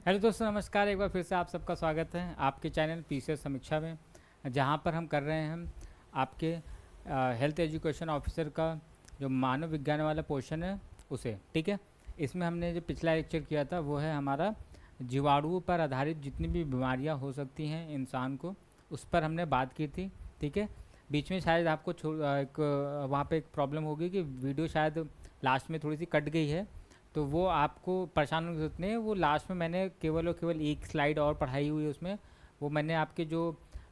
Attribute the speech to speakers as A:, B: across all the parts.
A: Hello दोस्तों, नमस्कार। एक बार फिर से आप सबका स्वागत है आपके चैनल पीसीएस समीक्षा में, जहां पर हम कर रहे हैं आपके हेल्थ एजुकेशन ऑफिसर का जो मानव विज्ञान वाला पोर्शन है उसे। ठीक है, इसमें हमने जो पिछला लेक्चर किया था वो है हमारा जीवाणुओं पर आधारित जितनी भी बीमारियां हो सकती हैं इंसान को, उस पर हमने बात की थी। ठीक है, बीच में शायद आपको एक वहाँ पे एक प्रॉब्लम होगी कि वीडियो शायद लास्ट में थोड़ी सी कट गई है, तो वो आपको परेशान होने की जरूरत नहीं है। वो लास्ट में मैंने केवल और केवल एक स्लाइड और पढ़ाई हुई है उसमें। वो मैंने आपके जो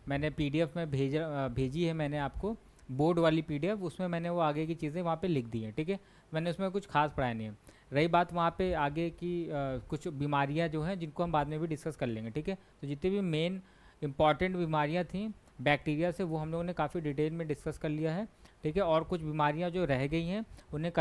A: मैंने पीडीएफ में भेजी है मैंने आपको, बोर्ड वाली पीडीएफ, उसमें मैंने वो आगे की चीज़ें वहाँ पे लिख दी हैं। ठीक है, मैंने उसमें कुछ खास पढ़ाया नहीं है। रही बात वहाँ पे आगे की कुछ बीमारियाँ जो हैं जिनको हम बाद में भी डिस्कस कर लेंगे। ठीक है, तो जितनी भी मेन इंपॉर्टेंट बीमारियाँ थी बैक्टीरिया से, वो हम लोगों ने काफ़ी डिटेल में डिस्कस कर लिया है। ठीक है, और कुछ बीमारियाँ जो रह गई हैं उन्हें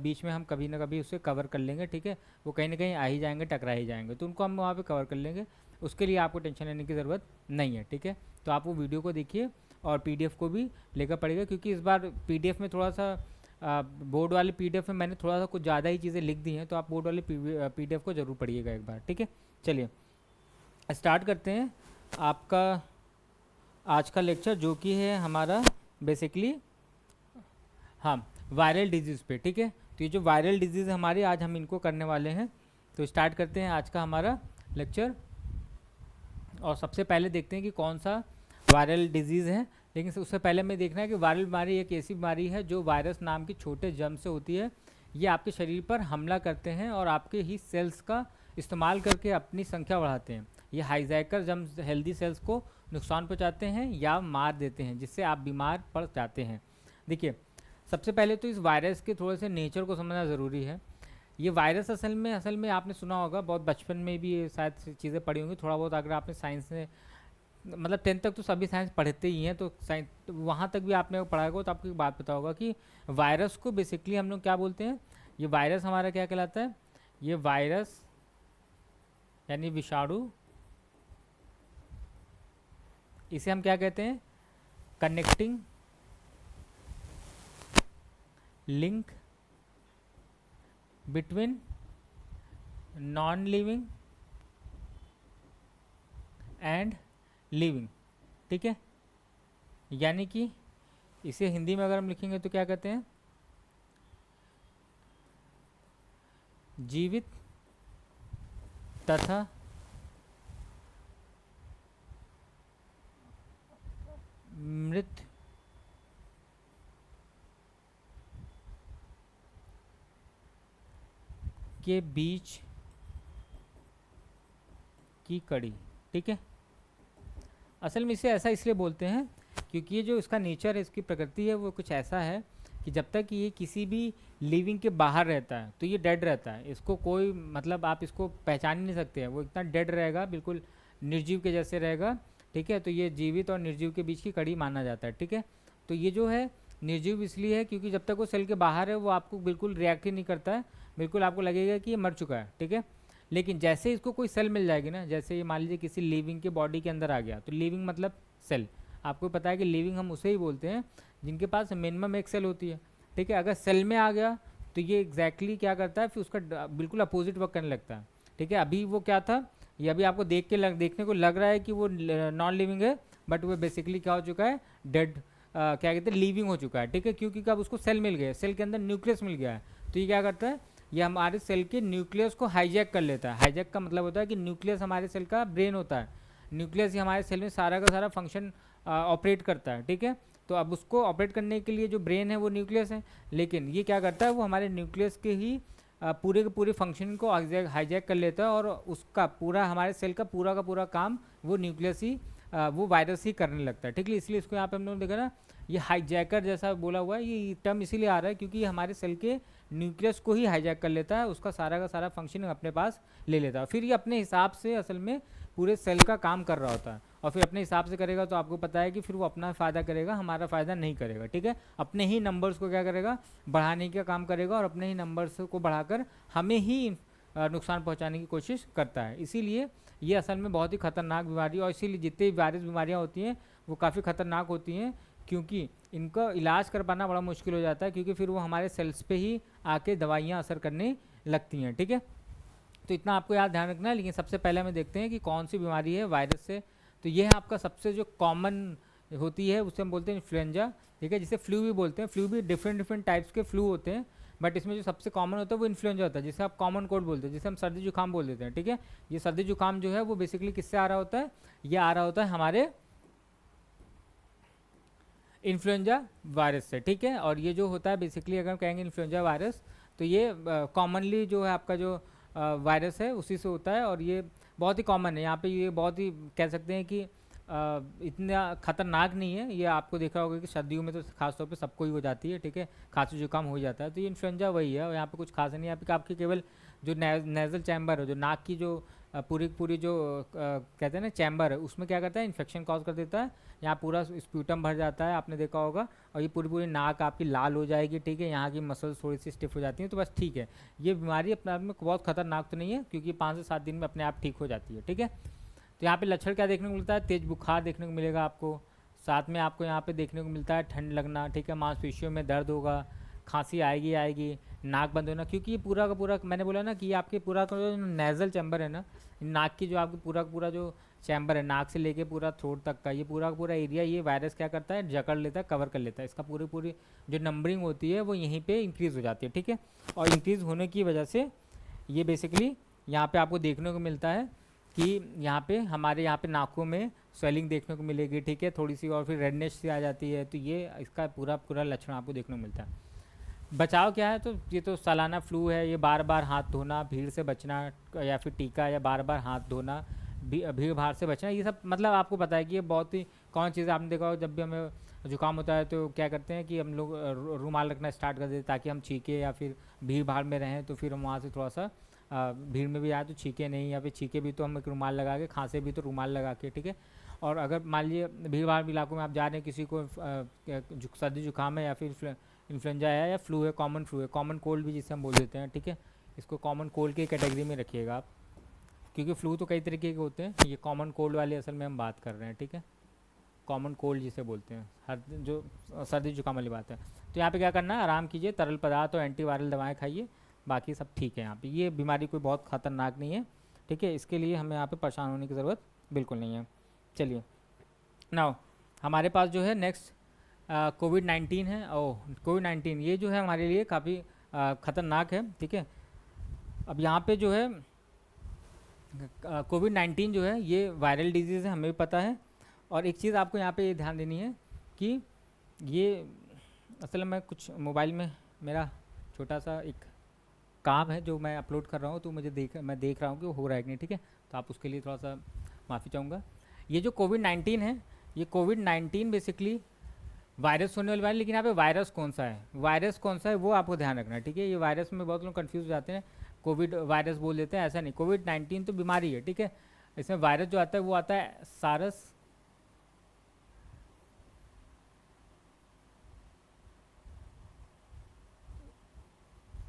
A: बीच में हम कभी ना कभी उसे कवर कर लेंगे। ठीक है, वो कहीं ना कहीं आ ही जाएंगे, टकरा ही जाएंगे, तो उनको हम वहाँ पे कवर कर लेंगे। उसके लिए आपको टेंशन लेने की ज़रूरत नहीं है। ठीक है, तो आप वो वीडियो को देखिए और पीडीएफ को भी लेकर पड़ेगा, क्योंकि इस बार पीडीएफ में थोड़ा सा बोर्ड वाले पीडीएफ में मैंने थोड़ा सा कुछ ज़्यादा ही चीज़ें लिख दी हैं, तो आप बोर्ड वाले पीडीएफ को ज़रूर पढ़िएगा एक बार। ठीक है, चलिए स्टार्ट करते हैं आपका आज का लेक्चर, जो कि है हमारा बेसिकली हाँ वायरल डिजीज़ पे। ठीक है, तो ये जो वायरल डिजीज़ हमारे आज हम इनको करने वाले हैं, तो स्टार्ट करते हैं आज का हमारा लेक्चर। और सबसे पहले देखते हैं कि कौन सा वायरल डिजीज़ है। लेकिन उससे पहले हमें देखना है कि वायरल बीमारी एक ऐसी बीमारी है जो वायरस नाम की छोटे जर्म से होती है। ये आपके शरीर पर हमला करते हैं और आपके ही सेल्स का इस्तेमाल करके अपनी संख्या बढ़ाते हैं। ये हाईजैकर जर्म्स हेल्दी सेल्स को नुकसान पहुंचाते हैं या मार देते हैं, जिससे आप बीमार पड़ जाते हैं। देखिए, सबसे पहले तो इस वायरस के थोड़े से नेचर को समझना ज़रूरी है। ये वायरस असल में आपने सुना होगा, बहुत बचपन में भी ये शायद चीज़ें पढ़ी होंगी थोड़ा बहुत। अगर आपने साइंस में मतलब 10th तक तो सभी साइंस पढ़ते ही हैं, तो साइंस वहाँ तक भी आपने पढ़ा होगा, तो आपको एक बात पता होगा कि वायरस को बेसिकली हम लोग क्या बोलते हैं। ये वायरस हमारा क्या कहलाता है? ये वायरस यानी विषाणु, इसे हम क्या कहते हैं? Connecting link between non living and living. ठीक है, यानी कि इसे हिंदी में अगर हम लिखेंगे तो क्या कहते हैं? जीवित तथा मृत के बीच की कड़ी। ठीक है, असल में इसे ऐसा इसलिए बोलते हैं क्योंकि ये जो इसका नेचर है, इसकी प्रकृति है, वो कुछ ऐसा है कि जब तक ये किसी भी लिविंग के बाहर रहता है तो ये डेड रहता है। इसको कोई मतलब आप इसको पहचान ही नहीं सकते हैं, वो इतना डेड रहेगा, बिल्कुल निर्जीव के जैसे रहेगा। ठीक है, तो ये जीवित और निर्जीव के बीच की कड़ी माना जाता है। ठीक है, तो ये जो है निर्जीव इसलिए है क्योंकि जब तक वो सेल के बाहर है वो आपको बिल्कुल रिएक्ट ही नहीं करता है, बिल्कुल आपको लगेगा कि ये मर चुका है। ठीक है, लेकिन जैसे इसको कोई सेल मिल जाएगी ना, जैसे ये मान लीजिए किसी लिविंग के बॉडी के अंदर आ गया, तो लिविंग मतलब सेल। आपको पता है कि लिविंग हम उसे ही बोलते हैं जिनके पास मिनिमम एक सेल होती है। ठीक है, अगर सेल में आ गया तो ये एग्जैक्टली क्या करता है, फिर उसका बिल्कुल अपोजिट वर्क करने लगता है। ठीक है, अभी वो क्या था, ये अभी आपको देखने को लग रहा है कि वो नॉन लिविंग है, बट वो बेसिकली क्या हो चुका है? डेड, क्या कहते हैं, लिविंग हो चुका है। ठीक है, क्योंकि अब उसको सेल मिल गया, सेल के अंदर न्यूक्लियस मिल गया है, तो ये क्या करता है? ये हमारे सेल के न्यूक्लियस को हाईजैक कर लेता है। हाईजैक का मतलब होता है कि न्यूक्लियस हमारे सेल का ब्रेन होता है। न्यूक्लियस ही हमारे सेल में सारा का सारा फंक्शन ऑपरेट करता है। ठीक है, तो अब उसको ऑपरेट करने के लिए जो ब्रेन है वो न्यूक्लियस है, लेकिन ये क्या करता है, वो हमारे न्यूक्लियस के ही पूरे के पूरे फंक्शन को हाईजैक कर लेता है, और उसका पूरा हमारे सेल का पूरा काम वो न्यूक्लियस ही वो वायरस ही करने लगता है। ठीक है, इसलिए इसको यहाँ पे हम लोग देखा ना, ये हाईजैकर जैसा बोला हुआ है, ये टर्म इसीलिए आ रहा है क्योंकि ये हमारे सेल के न्यूक्लियस को ही हाईजैक कर लेता है, उसका सारा का सारा फंक्शन अपने पास ले लेता है, फिर ये अपने हिसाब से असल में पूरे सेल का काम कर रहा होता है। और फिर अपने हिसाब से करेगा तो आपको पता है कि फिर वो अपना फ़ायदा करेगा, हमारा फ़ायदा नहीं करेगा। ठीक है, अपने ही नंबर्स को क्या करेगा? बढ़ाने का काम करेगा, और अपने ही नंबर्स को बढ़ाकर हमें ही नुकसान पहुंचाने की कोशिश करता है। इसीलिए ये असल में बहुत ही खतरनाक बीमारी है, और इसीलिए जितनी वायरस बीमारियाँ होती हैं वो काफ़ी खतरनाक होती हैं, क्योंकि इनका इलाज कर पाना बड़ा मुश्किल हो जाता है, क्योंकि फिर वो हमारे सेल्स पे ही आके दवाइयाँ असर करने लगती हैं। ठीक है, तो इतना आपको याद ध्यान रखना है। लेकिन सबसे पहले हमें देखते हैं कि कौन सी बीमारी है वायरस से। तो ये है आपका सबसे जो कॉमन होती है उसे हम बोलते हैं इन्फ्लुएंजा, ठीक है, जिसे फ्लू भी बोलते हैं। फ्लू भी डिफरेंट डिफरेंट टाइप्स के फ्लू होते हैं, बट इसमें जो सबसे कॉमन होता है वो इन्फ्लुएंजा होता है, जिसे आप कॉमन कोल्ड बोलते हैं, जिसे हम सर्दी जुकाम बोल देते हैं, ठीक है। ये सर्दी जुकाम जो है वो बेसिकली किससे आ रहा होता है, ये आ रहा होता है हमारे इन्फ्लुएंजा वायरस से, ठीक है। और ये जो होता है बेसिकली अगर हम कहेंगे इन्फ्लुएंजा वायरस, तो ये कॉमनली जो है आपका जो वायरस है उसी से होता है, और ये बहुत ही कॉमन है। यहाँ पे ये बहुत ही कह सकते हैं कि इतना खतरनाक नहीं है। ये आपको देखा होगा कि सर्दियों में तो खासतौर पे सबको ही हो जाती है, ठीक है, खांसी जुकाम हो ही जाता है। तो ये इन्फ्लुएंजा वही है, और यहाँ पे कुछ खास नहीं है। यहाँ पे आपकी केवल जो नेजल चैम्बर है, जो नाक की जो पूरी पूरी जो कहते हैं ना चैम्बर है, उसमें क्या करता है, इन्फेक्शन कॉज कर देता है। यहाँ पूरा स्प्यूटम भर जाता है, आपने देखा होगा, और ये पूरी पूरी नाक आपकी लाल हो जाएगी, ठीक है। यहाँ की मसल्स थोड़ी सी स्टिफ हो जाती हैं, तो बस ठीक है। ये बीमारी अपने आप में बहुत खतरनाक तो नहीं है, क्योंकि 5 से 7 दिन में अपने आप ठीक हो जाती है, ठीक है। तो यहाँ पे लक्षण क्या देखने को मिलता है, तेज बुखार देखने को मिलेगा आपको। साथ में आपको यहाँ पे देखने को मिलता है ठंड लगना, ठीक है, मांसपेशियों में दर्द होगा, खांसी आएगी आएगी, नाक बंद होना, क्योंकि ये पूरा का पूरा मैंने बोला ना कि ये आपके पूरा का जो नेजल चैम्बर है ना, नाक की जो आपकी पूरा का पूरा जो चैम्बर है, नाक से लेके पूरा थ्रोट तक का ये पूरा का पूरा एरिया, ये वायरस क्या करता है, जकड़ लेता है, कवर कर लेता है। इसका पूरी पूरी जो नंबरिंग होती है वो यहीं पे इंक्रीज़ हो जाती है, ठीक है। और इंक्रीज़ होने की वजह से ये बेसिकली यहाँ पे आपको देखने को मिलता है कि यहाँ पे हमारे यहाँ पे नाकों में स्वेलिंग देखने को मिलेगी, ठीक है, थोड़ी सी, और फिर रेडनेस सी आ जाती है। तो ये इसका पूरा पूरा लक्षण आपको देखने को मिलता है। बचाव क्या है, तो ये तो सालाना फ्लू है, ये बार बार हाथ धोना, भीड़ से बचना, या फिर टीका, या बार बार हाथ धोना, भीड़ भाड़ से बचना, ये सब मतलब आपको पता है कि ये बहुत ही कौन चीज़ है। आपने देखा हो जब भी हमें जुकाम होता है तो क्या करते हैं कि हम लोग रुमाल रखना स्टार्ट कर देते हैं, ताकि हम छीके या फिर भीड़ भाड़ में रहें, तो फिर हम वहाँ से थोड़ा सा भीड़ में भी आए तो छीके नहीं, या फिर छीके भी तो हम एक रुमाल लगा के, खांसे भी तो रुमाल लगा के, ठीक है। और अगर मान लीजिए भीड़ भाड़ इलाकों में आप जा रहे हैं, किसी को सर्दी जुकाम है या फिर इन्फ्लुएंजा है या फ्लू है, कॉमन फ्लू है, कॉमन कोल्ड भी जिसे हम बोल देते हैं, ठीक है, इसको कॉमन कोल्ड की कैटेगरी में रखिएगा आप, क्योंकि फ्लू तो कई तरीके के होते हैं, ये कॉमन कोल्ड वाले असल में हम बात कर रहे हैं, ठीक है, कॉमन कोल्ड जिसे बोलते हैं, हर जो सर्दी जुकाम वाली बात है। तो यहाँ पे क्या करना है, आराम कीजिए, तरल पदार्थ और एंटीवायरल दवाएं खाइए, बाकी सब ठीक है। यहाँ पे ये बीमारी कोई बहुत ख़तरनाक नहीं है, ठीक है, इसके लिए हमें यहाँ पे परेशान होने की ज़रूरत बिल्कुल नहीं है। चलिए नाउ हमारे पास जो है नेक्स्ट कोविड-19 है। कोविड-19 ये जो है हमारे लिए काफ़ी ख़तरनाक है, ठीक है। अब यहाँ पे जो है कोविड-19 जो है ये वायरल डिजीज़ है, हमें भी पता है। और एक चीज़ आपको यहाँ पे ये ध्यान देनी है कि ये असल में कुछ मोबाइल में मेरा छोटा सा एक काम है जो मैं अपलोड कर रहा हूँ, तो मैं देख रहा हूँ कि वो हो रहा है कि नहीं, ठीक है। तो आप उसके लिए थोड़ा सा माफ़ी चाहूँगा। ये जो कोविड-19 है, ये कोविड-19 बेसिकली वायरस होने वाली बात है, लेकिन यहाँ पे वायरस कौन सा है, वायरस कौन सा है वो आपको ध्यान रखना है, ठीक है। ये वायरस में बहुत लोग कंफ्यूज हो जाते हैं, कोविड वायरस बोल देते हैं, ऐसा नहीं। कोविड-19 तो बीमारी है, ठीक है। इसमें वायरस जो आता है वो आता है सारस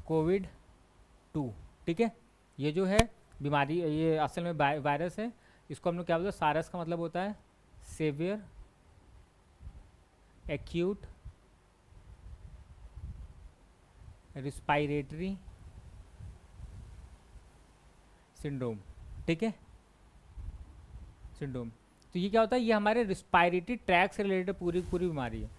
A: कोविड-2, ठीक है। ये जो है बीमारी, ये असल में वायरस है। इसको हम लोग क्या बोलते हैं, सारस का मतलब होता है सेवियर एक्यूट रिस्पायरेटरी सिंड्रोम, ठीक है, सिंड्रोम। तो ये क्या होता है, ये हमारे रिस्पायरेटरी ट्रैक से रिलेटेड पूरी पूरी बीमारी है,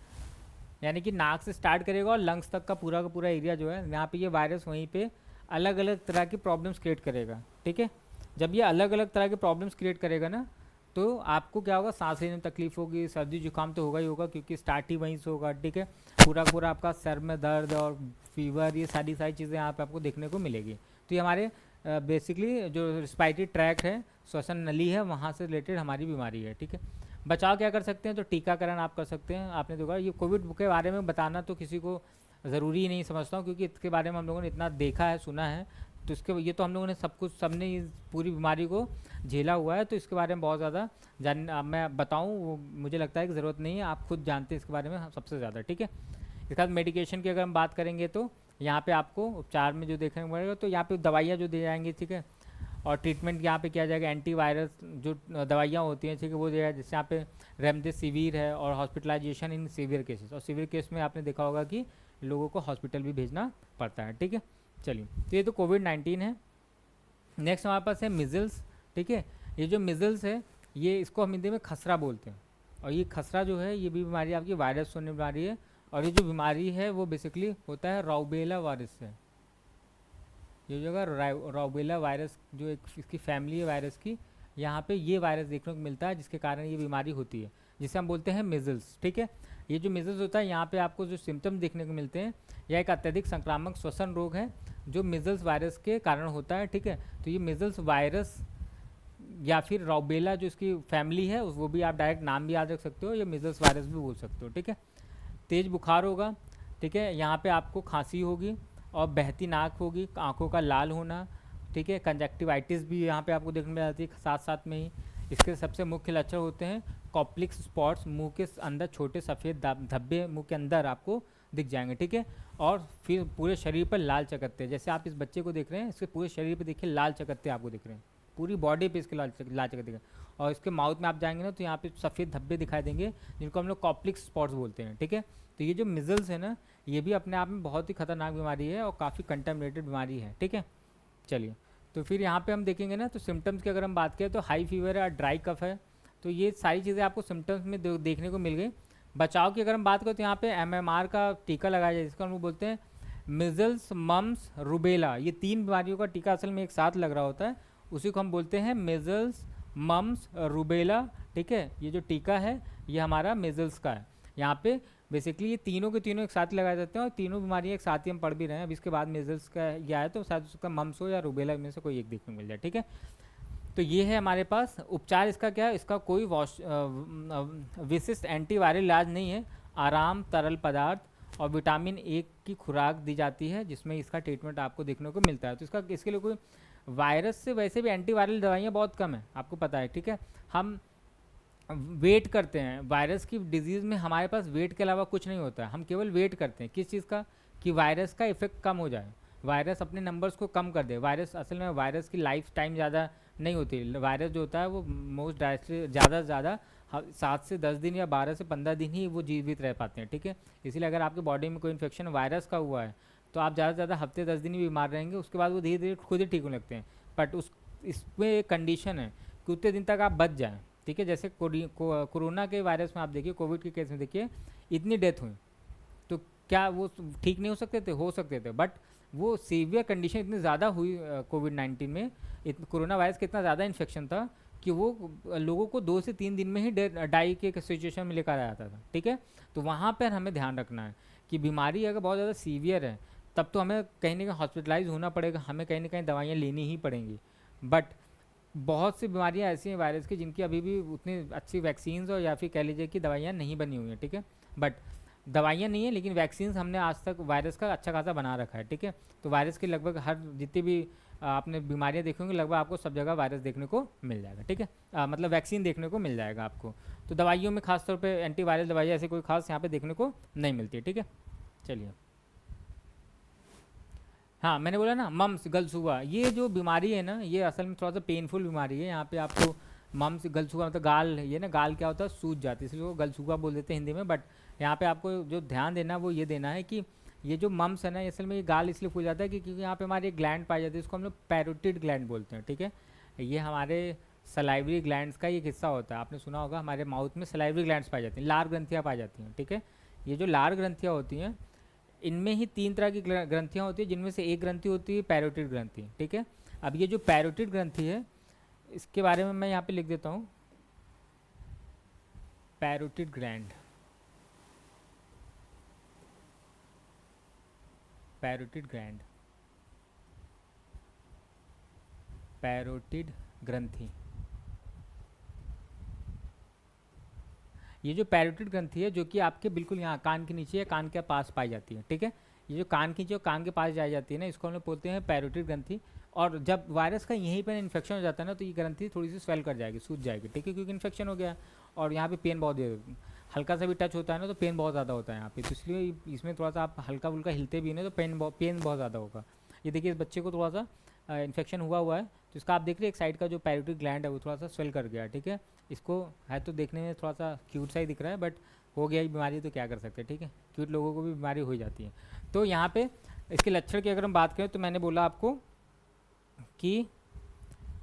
A: यानी कि नाक से स्टार्ट करेगा और लंग्स तक का पूरा एरिया जो है, यहाँ पे ये वायरस वहीं पे अलग अलग तरह की प्रॉब्लम्स क्रिएट करेगा, ठीक है। जब ये अलग अलग तरह के प्रॉब्लम्स क्रिएट करेगा ना, तो आपको क्या होगा, सांस लेने में तकलीफ होगी, सर्दी जुकाम तो होगा ही होगा, क्योंकि स्टार्ट ही वहीं से होगा, ठीक है। पूरा आपका सर में दर्द और फीवर, ये सारी चीज़ें यहाँ पे आपको देखने को मिलेगी। तो ये हमारे बेसिकली जो रिस्पायरेटरी ट्रैक है, श्वसन नली है, वहाँ से रिलेटेड हमारी बीमारी है, ठीक है। बचाव क्या कर सकते हैं, तो टीकाकरण आप कर सकते हैं। आपने देखा ये कोविड के बारे में बताना तो किसी को ज़रूरी ही नहीं समझता हूँ, क्योंकि इसके बारे में हम लोगों ने इतना देखा है, सुना है, तो इसके ये तो हम लोगों ने सबने इस पूरी बीमारी को झेला हुआ है, तो इसके बारे में बहुत ज़्यादा मैं बताऊँ वो मुझे लगता है कि ज़रूरत नहीं है, आप खुद जानते हैं इसके बारे में सबसे ज़्यादा, ठीक है। इसके बाद मेडिकेशन की अगर हम बात करेंगे तो यहाँ पे आपको उपचार में जो देखने को मिलेगा, तो यहाँ पे दवाइयाँ जो दी जाएंगी, ठीक है, और ट्रीटमेंट यहाँ पे किया जाएगा, एंटीवायरस जो दवाइयाँ होती हैं, ठीक है, वो दिया जैसे यहाँ पे रेमडेसिविर है, और हॉस्पिटलाइजेशन इन सीवियर केसेस, और सीवियर केस में आपने देखा होगा कि लोगों को हॉस्पिटल भी भेजना पड़ता है, ठीक है। चलिए, तो ये तो कोविड-19 है। नेक्स्ट हमारे पास है मिजल्स, ठीक है। ये जो मिजल्स है ये इसको हम हिंदी में खसरा बोलते हैं, और ये खसरा जो है ये भी बीमारी आपकी वायरस से होने बीमारी है, और ये जो बीमारी है वो बेसिकली होता है राउबेला वायरस से। ये जो राउबेला वायरस जो एक इसकी फैमिली है वायरस की, यहाँ पे ये वायरस देखने को मिलता है जिसके कारण ये बीमारी होती है, जिसे हम बोलते हैं मिजल्स, ठीक है। ये जो मिजल्स होता है यहाँ पे आपको जो सिम्टम्स देखने को मिलते हैं, यह एक अत्यधिक संक्रामक श्वसन रोग है जो मिजल्स वायरस के कारण होता है, ठीक है। तो ये मिजल्स वायरस या फिर राउबेला जो इसकी फैमिली है वो भी आप डायरेक्ट नाम भी याद रख सकते हो, या मिजल्स वायरस भी बोल सकते हो, ठीक है। तेज़ बुखार होगा, ठीक है। यहाँ पे आपको खांसी होगी और बहती नाक होगी, आंखों का लाल होना, ठीक है। कंजक्टिवाइटिस भी यहाँ पे आपको देखने में आती है साथ साथ में ही। इसके सबसे मुख्य लक्षण होते हैं कॉप्लिक्स स्पॉट्स, मुंह के अंदर छोटे सफ़ेद धब्बे मुंह के अंदर आपको दिख जाएंगे, ठीक है। और फिर पूरे शरीर पर लाल चकत्ते, जैसे आप इस बच्चे को देख रहे हैं इसके पूरे शरीर पर देखिए लाल चकत्ते आपको दिख रहे हैं, पूरी बॉडी पे इसके लाल चकत्ते दिख रहे हैं। और इसके माउथ में आप जाएंगे ना तो यहाँ पे सफ़ेद धब्बे दिखाई देंगे जिनको हम लोग कॉप्लिक्स स्पॉट्स बोलते हैं, ठीक है। तो ये जो मिजल्स है ना ये भी अपने आप में बहुत ही खतरनाक बीमारी है और काफ़ी कंटेमिनेटेड बीमारी है, ठीक है। चलिए, तो फिर यहाँ पे हम देखेंगे ना तो सिम्टम्स की अगर हम बात करें तो हाई फीवर है, ड्राई कफ है, तो ये सारी चीज़ें आपको सिम्टम्स में देखने को मिल गई। बचाव की अगर हम बात करें तो यहाँ पे MMR का टीका लगाया जाए, जिसको हम लोग बोलते हैं मिजल्स, मम्स, रूबेला, ये 3 बीमारियों का टीका असल में एक साथ लग रहा होता है, उसी को हम बोलते हैं मिजल्स, मम्स, रूबेला, ठीक है। ये जो टीका है ये हमारा मिजल्स का है। यहाँ पे बेसिकली ये तीनों के तीनों एक साथ लगाए जाते हैं और तीनों बीमारियाँ एक साथ ही हम पढ़ भी रहे हैं। अब इसके बाद मिजल्स का यह आया तो शायद उसका मम्स हो या रूबेला में से कोई एक देखने को मिल जाए, ठीक है। तो ये है हमारे पास उपचार। इसका क्या है, इसका कोई विशिष्ट एंटीवायरल इलाज नहीं है। आराम, तरल पदार्थ और विटामिन ए की खुराक दी जाती है जिसमें इसका ट्रीटमेंट आपको देखने को मिलता है। तो इसका इसके लिए कोई वायरस से वैसे भी एंटीवायरल दवाइयाँ बहुत कम है, आपको पता है, ठीक है। हम वेट करते हैं वायरस की डिजीज़ में, हमारे पास वेट के अलावा कुछ नहीं होता है, हम केवल वेट करते हैं किस चीज़ का, कि वायरस का इफेक्ट कम हो जाए, वायरस अपने नंबर्स को कम कर दे। वायरस असल में वायरस की लाइफ टाइम ज़्यादा नहीं होती, वायरस जो होता है वो मोस्ट डायरेक्टली ज़्यादा से ज़्यादा 7 से 10 दिन या 12 से 15 दिन ही वो जीवित रह पाते हैं, ठीक है। इसलिए अगर आपके बॉडी में कोई इन्फेक्शन वायरस का हुआ है तो आप ज़्यादा से ज़्यादा हफ्ते 10 दिन ही बीमार रहेंगे, उसके बाद वो धीरे धीरे खुद ही ठीक होने लगते हैं। बट इसमें एक कंडीशन है कि उतने दिन तक आप बच जाएँ, ठीक है। जैसे कोरोना के वायरस में आप देखिए, कोविड के केस में देखिए इतनी डेथ हुई, तो क्या वो ठीक नहीं हो सकते थे? हो सकते थे, बट वो सीवियर कंडीशन इतनी ज़्यादा हुई कोविड-19 में, कोरोना वायरस का इतना ज़्यादा इन्फेक्शन था कि वो लोगों को 2 से 3 दिन में ही डाई के सिचुएशन में लेकर आ जाता था, ठीक है। तो वहाँ पर हमें ध्यान रखना है कि बीमारी अगर बहुत ज़्यादा सीवियर है तब तो हमें कहीं ना कहीं हॉस्पिटलाइज होना पड़ेगा, हमें कहीं ना कहीं दवाइयाँ लेनी ही पड़ेंगी। बट बहुत सी बीमारियां ऐसी हैं वायरस की जिनकी अभी भी उतनी अच्छी वैक्सीन्स और या फिर कह लीजिए कि दवाइयाँ नहीं बनी हुई हैं, ठीक है। बट दवाइयाँ नहीं है लेकिन वैक्सीन्स हमने आज तक वायरस का अच्छा खासा बना रखा है, ठीक है। तो वायरस की लगभग हर जितनी भी आपने बीमारियाँ देखी होंगी लगभग आपको सब जगह वायरस देखने को मिल जाएगा, ठीक है। मतलब वैक्सीन देखने को मिल जाएगा आपको। तो दवाइयों में खासतौर पर एंटीवायरल दवाइयाँ ऐसी कोई खास यहाँ पर देखने को नहीं मिलती है, ठीक है। चलिए, हाँ मैंने बोला ना मम्स, गलसुआ, ये जो बीमारी है ना ये असल में थोड़ा सा पेनफुल बीमारी है। यहाँ पे आपको मम्स, गलसुआ मतलब गाल, ये ना गाल क्या होता है, सूज जाती है, इसलिए वो गलसुआ बोल देते हैं हिंदी में। बट यहाँ पे आपको जो ध्यान देना वो ये देना है कि ये जो मम्स है ना असल में ये गाल इसलिए फूल जाता है क्योंकि यहाँ पे हमारी एक ग्लैंड पाई जाती है, इसको हम लोग पैरोटिड ग्लैंड बोलते हैं, ठीक है। ये हमारे सलाइवरी ग्लैंड्स का एक हिस्सा होता है। आपने सुना होगा हमारे माउथ में सलाइवरी ग्लैंड्स पाई जाती हैं, लार ग्रंथियाँ पाई जाती हैं, ठीक है। ये जो लार ग्रंथियाँ होती हैं इनमें ही 3 तरह की ग्रंथियाँ होती है, जिनमें से एक ग्रंथि होती है पैरोटिड ग्रंथि, ठीक है। अब ये जो पैरोटिड ग्रंथि है इसके बारे में मैं यहाँ पे लिख देता हूँ, parotid gland, parotid gland, parotid ग्रंथि। ये जो पैरोटिड ग्रंथि है जो कि आपके बिल्कुल यहाँ कान के नीचे या कान के पास पाई जाती है, ठीक है। ये जो कान की जो कान के पास जाई जाती है ना इसको हम लोग बोलते हैं पैरोटिड ग्रंथि। और जब वायरस का यहीं पर इन्फेक्शन हो जाता है ना तो ये ग्रंथि थोड़ी सी स्वेल कर जाएगी, सूज जाएगी, ठीक है, क्योंकि इन्फेक्शन हो गया और यहाँ पे पेन बहुत हल्का सा भी टच होता है ना तो पेन बहुत ज़्यादा होता है यहाँ पे। तो इसलिए इसमें थोड़ा सा आप हल्का फुल्का हिलते भी नहीं तो पेन बहुत ज़्यादा होगा। ये देखिए इस बच्चे को थोड़ा सा इन्फेक्शन हुआ है तो इसका आप देख रहे एक साइड का जो पैरोटिड ग्लैंड है वो थोड़ा सा स्वेल कर गया, ठीक है। इसको है तो देखने में थोड़ा सा क्यूट सा ही दिख रहा है बट हो गया ही बीमारी तो क्या कर सकते हैं, ठीक है। क्यूट लोगों को भी बीमारी हो जाती है। तो यहाँ पे इसके लक्षण की अगर हम बात करें तो मैंने बोला आपको कि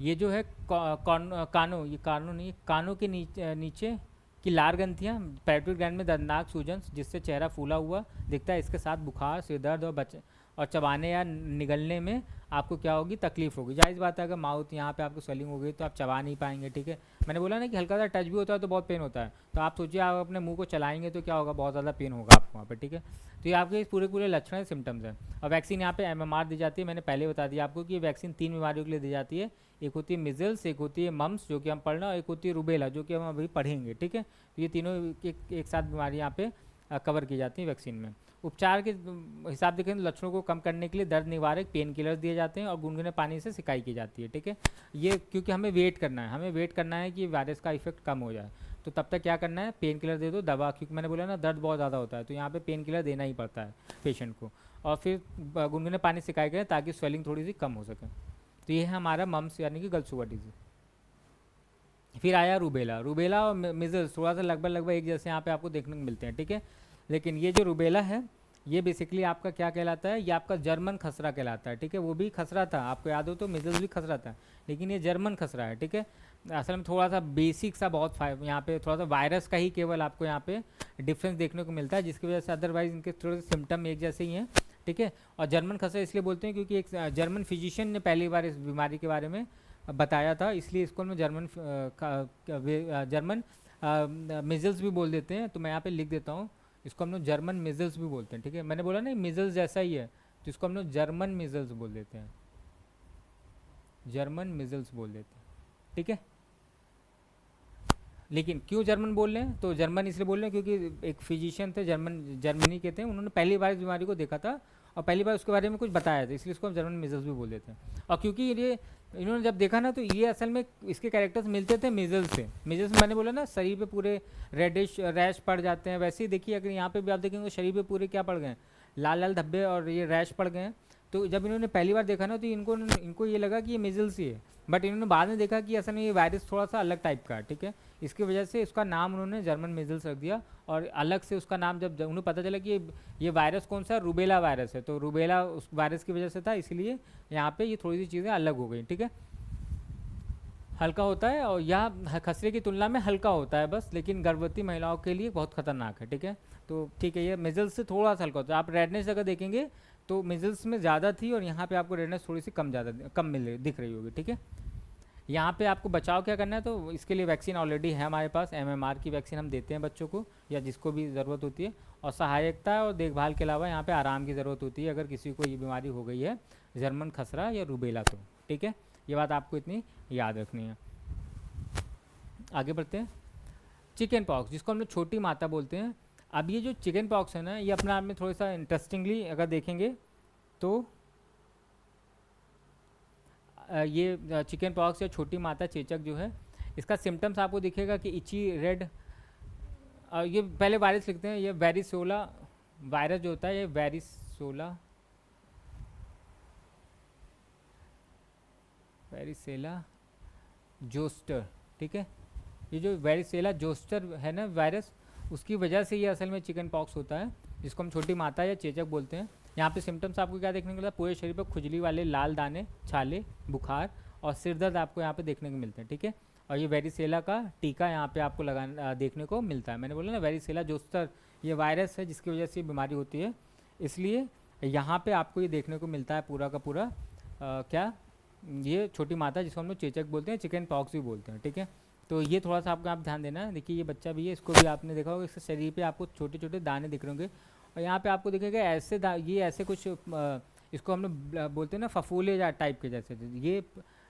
A: ये जो है कानो, ये कानो नहीं, कानों के नीचे की लार ग्रंथियाँ, पैरोटिड ग्लैंड में दर्दनाक सूजन जिससे चेहरा फूला हुआ दिखता है, इसके साथ बुखार, सिर दर्द और चबाने या निगलने में आपको क्या होगी, तकलीफ होगी। जाहिर बात है अगर माउथ यहाँ पे आपको स्वेलिंग हो गई तो आप चबा नहीं पाएंगे, ठीक है। मैंने बोला ना कि हल्का सा टच भी होता है तो बहुत पेन होता है, तो आप सोचिए आप अपने मुंह को चलाएंगे तो क्या होगा, बहुत ज़्यादा पेन होगा आपको वहाँ पर, ठीक है। तो ये आपके पूरे लक्षण है, सिम्टम्स हैं। और वैक्सीन यहाँ पे MMR दी जाती है, मैंने पहले बता दिया आपको कि ये वैक्सीन 3 बीमारियों के लिए दी जाती है। एक होती है मिजल्स, एक होती है मम्स जो कि हम पढ़ना, और एक होती है रूबेला जो कि हम अभी पढ़ेंगे, ठीक है। तो ये तीनों एक साथ बीमारी यहाँ पे कवर की जाती है वैक्सीन में। उपचार के हिसाब देखें तो लक्षणों को कम करने के लिए दर्द निवारक पेन किलर दिए जाते हैं और गुनगुने पानी से सिकाई की जाती है, ठीक है। ये क्योंकि हमें वेट करना है कि वायरस का इफेक्ट कम हो जाए, तो तब तक क्या करना है, पेन किलर दे दो, दवा, क्योंकि मैंने बोला ना दर्द बहुत ज़्यादा होता है तो यहाँ पे पेन किलर देना ही पड़ता है पेशेंट को, और फिर गुनगुने पानी सिकाई करें ताकि स्वेलिंग थोड़ी सी कम हो सके। तो ये है हमारा मम्स यानी कि गलसुआ डिजीज। फिर आया रूबेला और मिजल्स थोड़ा सा लगभग एक जैसे यहाँ पे आपको देखने को मिलते हैं, ठीक है। लेकिन ये जो रूबेला है ये बेसिकली आपका क्या कहलाता है, ये आपका जर्मन खसरा कहलाता है, ठीक है। वो भी खसरा था, आपको याद हो तो मिजल्स भी खसरा था, लेकिन ये जर्मन खसरा है, ठीक है। असल में थोड़ा सा बेसिक सा बहुत यहाँ पे थोड़ा सा वायरस का ही केवल आपको यहाँ पे डिफरेंस देखने को मिलता है, जिसकी वजह से अदरवाइज इनके थोड़े से सिम्टम एक जैसे ही हैं, ठीक है। और जर्मन खसरा इसलिए बोलते हैं क्योंकि एक जर्मन फिजिशियन ने पहली बार इस बीमारी के बारे में बताया था, इसलिए इसको हम जर्मन मिजल्स भी बोल देते हैं। तो मैं यहाँ पे लिख देता हूँ, इसको हम लोग जर्मन मिजल्स भी बोलते हैं, ठीक है। मैंने बोला ना मिजल्स जैसा ही है, तो इसको हम लोग जर्मन मिजल्स बोल देते हैं, जर्मन मिजल्स बोल देते हैं, ठीक है। लेकिन क्यों जर्मन बोल रहे हैं, तो जर्मन इसलिए बोल रहे हैं क्योंकि एक फिजिशियन थे जर्मनी के थे, उन्होंने पहली बार इस बीमारी को देखा था और पहली बार उसके बारे में कुछ बताया था, इसलिए इसको हम जर्मन मिजल्स भी बोल देते हैं। और क्योंकि ये इन्होंने जब देखा ना तो ये असल में इसके कैरेक्टर्स मिलते थे मिजल्स से। मिजल्स मैंने बोला ना शरीर पे पूरे रेडिश रैश पड़ जाते हैं, वैसे ही देखिए अगर यहाँ पे भी आप देखेंगे शरीर पे पूरे क्या पड़ गए हैं, लाल लाल धब्बे और ये रैश पड़ गए हैं। तो जब इन्होंने पहली बार देखा ना तो इनको ये लगा कि ये मिजल्स ही है, बट इन्होंने बाद में देखा कि असल में ये वायरस थोड़ा सा अलग टाइप का है, ठीक है। इसकी वजह से इसका नाम उन्होंने जर्मन मिजल्स रख दिया, और अलग से उसका नाम जब उन्हें पता चला कि ये वायरस कौन सा, रूबेला वायरस है, तो रूबेला उस वायरस की वजह से था, इसलिए यहाँ पे ये थोड़ी सी चीज़ें अलग हो गई, ठीक है। हल्का होता है और यह खसरे की तुलना में हल्का होता है बस, लेकिन गर्भवती महिलाओं के लिए बहुत खतरनाक है, ठीक है। तो ठीक है, ये मिजल्स से थोड़ा सा हल्का होता है। आप रेडनेस अगर देखेंगे तो मिजल्स में ज़्यादा थी और यहाँ पे आपको रेडनेस थोड़ी सी कम दिख रही होगी, ठीक है। यहाँ पे आपको बचाव क्या करना है, तो इसके लिए वैक्सीन ऑलरेडी है हमारे पास, MMR की वैक्सीन हम देते हैं बच्चों को या जिसको भी ज़रूरत होती है। और सहायकता और देखभाल के अलावा यहाँ पे आराम की ज़रूरत होती है अगर किसी को ये बीमारी हो गई है, जर्मन खसरा या रूबेला, तो ठीक है। ये बात आपको इतनी याद रखनी है। आगे बढ़ते हैं। चिकन पॉक्स, जिसको हम लोग छोटी माता बोलते हैं। अब ये जो चिकन पॉक्स है ना, ये अपने आप में थोड़ा सा इंटरेस्टिंगली अगर देखेंगे तो ये चिकन पॉक्स या छोटी माता चेचक जो है, इसका सिम्टम्स आपको दिखेगा कि इची रेड, ये पहले वायरस लिखते हैं, ये वेरिसोला वायरस जो होता है, ये वेरिसेला जोस्टर, ठीक है। ये जो वेरिसेला जोस्टर है ना वायरस, उसकी वजह से ये असल में चिकन पॉक्स होता है, जिसको हम छोटी माता या चेचक बोलते हैं। यहाँ पे सिम्टम्स आपको क्या देखने को मिलता है, पूरे शरीर पर खुजली वाले लाल दाने, छाले, बुखार और सिर दर्द आपको यहाँ पे देखने को मिलते हैं, ठीक है। और ये वेरिसेला का टीका यहाँ पे आपको देखने को मिलता है। मैंने बोला ना वेरिसेला जोस्टर ये वायरस है जिसकी वजह से ये बीमारी होती है, इसलिए यहाँ पे आपको ये देखने को मिलता है पूरा का पूरा क्या, ये छोटी माता जिसको हम लोग चेचक बोलते हैं, चिकन पॉक्स भी बोलते हैं, ठीक है। तो ये थोड़ा सा आपको आप ध्यान देना है। देखिए ये बच्चा भी है, इसको भी आपने देखा होगा, इसके शरीर पे आपको छोटे छोटे दाने दिख रहे होंगे, और यहाँ पे आपको दिखेगा ऐसे ये ऐसे कुछ इसको हम लोग बोलते हैं ना फफूले टाइप के, जैसे ये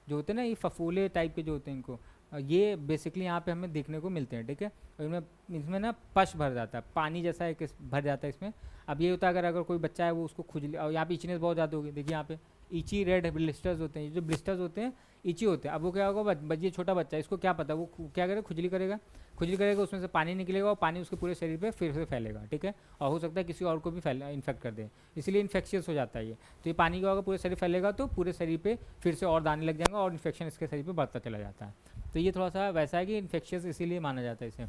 A: जो होते हैं ना, ये फफूले टाइप के जो होते हैं, इनको ये बेसिकली यहाँ पे हमें देखने को मिलते हैं, ठीक है। और इसमें ना पश भर जाता है, पानी जैसा एक भर जाता है इसमें। अब ये होता है अगर कोई बच्चा है वो उसको खुजली, और यहाँ पे इचनेस बहुत ज़्यादा होगी, देखिए यहाँ पे इची रेड ब्लिस्टर्स होते हैं, जो ब्लिस्टर्स होते हैं इची होते हैं। अब वो क्या होगा, ये छोटा बच्चा, इसको क्या पता, वो क्या करेगा, खुजली करेगा, उसमें से पानी निकलेगा और पानी उसके पूरे शरीर पे फिर से फैलेगा, ठीक है। और हो सकता है किसी और को भी इन्फेक्ट कर दे, इसीलिए इन्फेक्शियस हो जाता है ये। तो ये पानी क्या होगा, पूरे शरीर फैलेगा तो पूरे शरीर पे फिर से और दाने लग जाएंगे और इन्फेक्शन इसके शरीर पे बढ़ता चला जाता है। तो ये थोड़ा सा वैसा है कि इन्फेक्शियस इसीलिए माना जाता है इसे।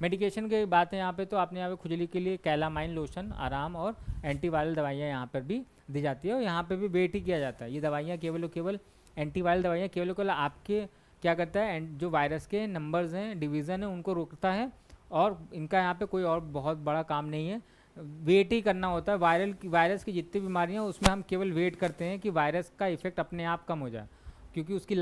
A: मेडिकेशन की बात है यहाँ पे, तो आपने यहाँ पे खुजली के लिए कैलामाइन लोशन, आराम और एंटीवायरल दवाइयाँ यहाँ पर भी दी जाती है, और यहाँ पे भी वेट ही किया जाता है। ये दवाइयाँ केवल एंटीवायरल दवाइयाँ केवल आपके क्या करता है, जो वायरस के नंबर्स हैं, डिवीज़न है, उनको रोकता है, और इनका यहाँ पे कोई और बहुत बड़ा काम नहीं है। वेट ही करना होता है। वायरस की जितनी बीमारियाँ, उसमें हम केवल वेट करते हैं कि वायरस का इफेक्ट अपने आप कम हो जाए, क्योंकि उसकी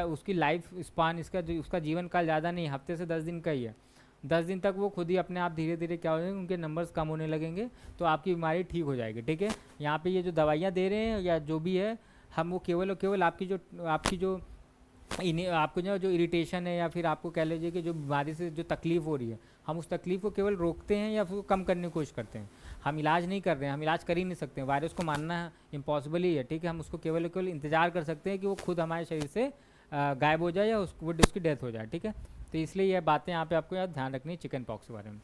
A: उसकी लाइफ स्पान, उसका जीवन काल ज़्यादा नहीं, हफ्ते से 10 दिन का ही है। 10 दिन तक वो खुद ही अपने आप धीरे धीरे क्या हो जाएंगे, उनके नंबर्स कम होने लगेंगे, तो आपकी बीमारी ठीक हो जाएगी। ठीक है, यहाँ पे ये जो दवाइयाँ दे रहे हैं या जो भी है, हम वो केवल और केवल आपकी जो आपको जो इरिटेशन है, या फिर आपको कह लीजिए कि जो बीमारी से जो तकलीफ़ हो रही है, हम उस तकलीफ़ को केवल रोकते हैं या फिर कम करने की कोशिश करते हैं। हम इलाज नहीं कर रहे हैं, हम इलाज कर ही नहीं सकते हैं। वायरस को मारना इम्पॉसिबल ही है। ठीक है, हम उसको केवल केवल इंतज़ार कर सकते हैं कि वो खुद हमारे शरीर से गायब हो जाए या उसकी डेथ हो जाए। ठीक है, तो इसलिए यह बातें यहाँ पे आपको याद ध्यान रखनी है चिकन पॉक्स के बारे में।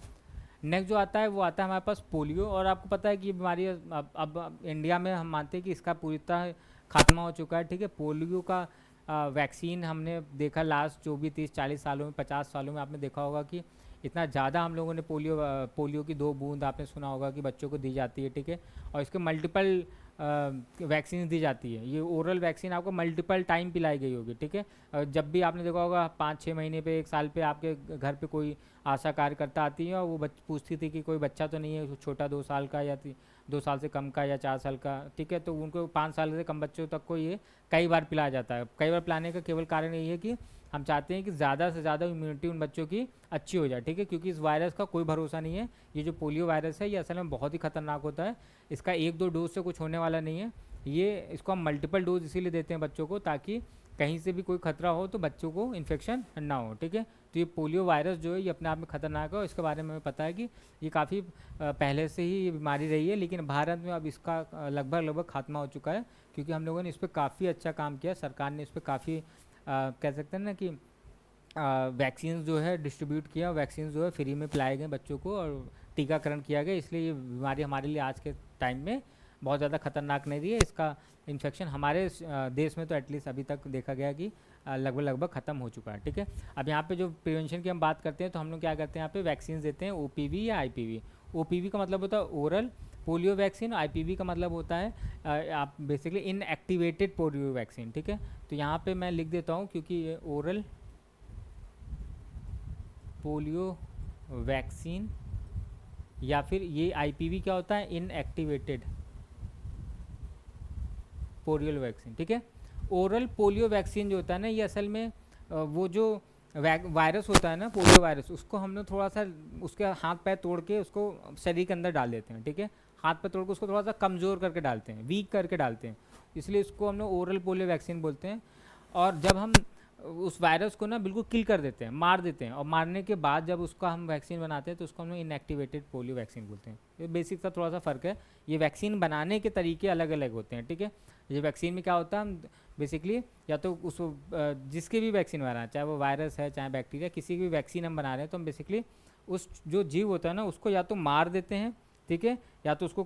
A: नेक्स्ट जो आता है वो आता है हमारे पास पोलियो। और आपको पता है कि ये बीमारी अब इंडिया में हम मानते हैं कि इसका पूरी तरह खात्मा हो चुका है। ठीक है, पोलियो का वैक्सीन हमने देखा लास्ट जो भी 30-40 सालों में, 50 सालों में आपने देखा होगा कि इतना ज़्यादा हम लोगों ने पोलियो की 2 बूंद आपने सुना होगा कि बच्चों को दी जाती है। ठीक है, और इसके मल्टीपल वैक्सीन दी जाती है। ये ओरल वैक्सीन आपको मल्टीपल टाइम पिलाई गई होगी। ठीक है, जब भी आपने देखा होगा 5-6 महीने पे, 1 साल पे आपके घर पे कोई आशा कार्यकर्ता आती है और वो पूछती थी कि कोई बच्चा तो नहीं है छोटा 2 साल का, या 2 साल से कम का, या 4 साल का। ठीक है, तो उनको 5 साल से कम बच्चों तक को ये कई बार पिलाया जाता है। कई बार पिलाने का केवल कारण यही है कि हम चाहते हैं कि ज़्यादा से ज़्यादा इम्यूनिटी उन बच्चों की अच्छी हो जाए। ठीक है, क्योंकि इस वायरस का कोई भरोसा नहीं है। ये जो पोलियो वायरस है, ये असल में बहुत ही खतरनाक होता है। इसका 1-2 डोज से कुछ होने वाला नहीं है। इसको हम मल्टीपल डोज इसीलिए देते हैं बच्चों को, ताकि कहीं से भी कोई खतरा हो तो बच्चों को इन्फेक्शन ना हो। ठीक है, तो ये पोलियो वायरस जो है ये अपने आप में ख़तरनाक है, और इसके बारे में हमें पता है कि ये काफ़ी पहले से ही ये बीमारी रही है, लेकिन भारत में अब इसका लगभग खात्मा हो चुका है, क्योंकि हम लोगों ने इस पर काफ़ी अच्छा काम किया। सरकार ने इस पर काफ़ी कह सकते हैं ना कि वैक्सीन जो है डिस्ट्रीब्यूट किया, वैक्सीन जो है फ्री में पिलाए गए बच्चों को, और टीकाकरण किया गया। इसलिए ये बीमारी हमारे लिए आज के टाइम में बहुत ज़्यादा खतरनाक नहीं रही है। इसका इन्फेक्शन हमारे देश में तो एटलीस्ट अभी तक देखा गया कि लगभग ख़त्म हो चुका है। ठीक है, अब यहाँ पे जो प्रिवेंशन की हम बात करते हैं, तो हम लोग क्या करते हैं, यहाँ पे वैक्सीन देते हैं, OPV या IPV। OPV का मतलब होता है ओरल पोलियो वैक्सीन, IPV का मतलब होता है आप बेसिकली इनएक्टिवेटेड पोलियो वैक्सीन। ठीक है, तो यहाँ पे मैं लिख देता हूँ, क्योंकि ये ओरल पोलियो वैक्सीन, या फिर ये IPV क्या होता है, इनएक्टिवेटेड पोलियो वैक्सीन। ठीक है, ओरल पोलियो वैक्सीन जो होता है ना, ये असल में वो जो वायरस होता है ना, पोलियो वायरस, उसको हम लोग थोड़ा सा उसके हाथ पैर तोड़ के उसको शरीर के अंदर डाल देते हैं। ठीक है, हाथ पैर तोड़ के उसको थोड़ा सा कमज़ोर करके डालते हैं, वीक करके डालते हैं, इसलिए इसको हम लोग ओरल पोलियो वैक्सीन बोलते हैं। और जब हम उस वायरस को ना बिल्कुल किल कर देते हैं, मार देते हैं, और मारने के बाद जब उसका हम वैक्सीन बनाते हैं तो उसको हम इनएक्टिवेटेड पोलियो वैक्सीन बोलते हैं। ये बेसिक सा थोड़ा सा फ़र्क है। ये वैक्सीन बनाने के तरीके अलग अलग होते हैं। ठीक है, ये वैक्सीन में क्या होता है, हम बेसिकली या तो उस जिसके भी वैक्सीन बना रहे हैं, चाहे वो वायरस है चाहे बैक्टीरिया, किसी की भी वैक्सीन हम बना रहे हैं, तो हम बेसिकली उस जो जीव होता है ना, उसको या तो मार देते हैं, ठीक है, या तो उसको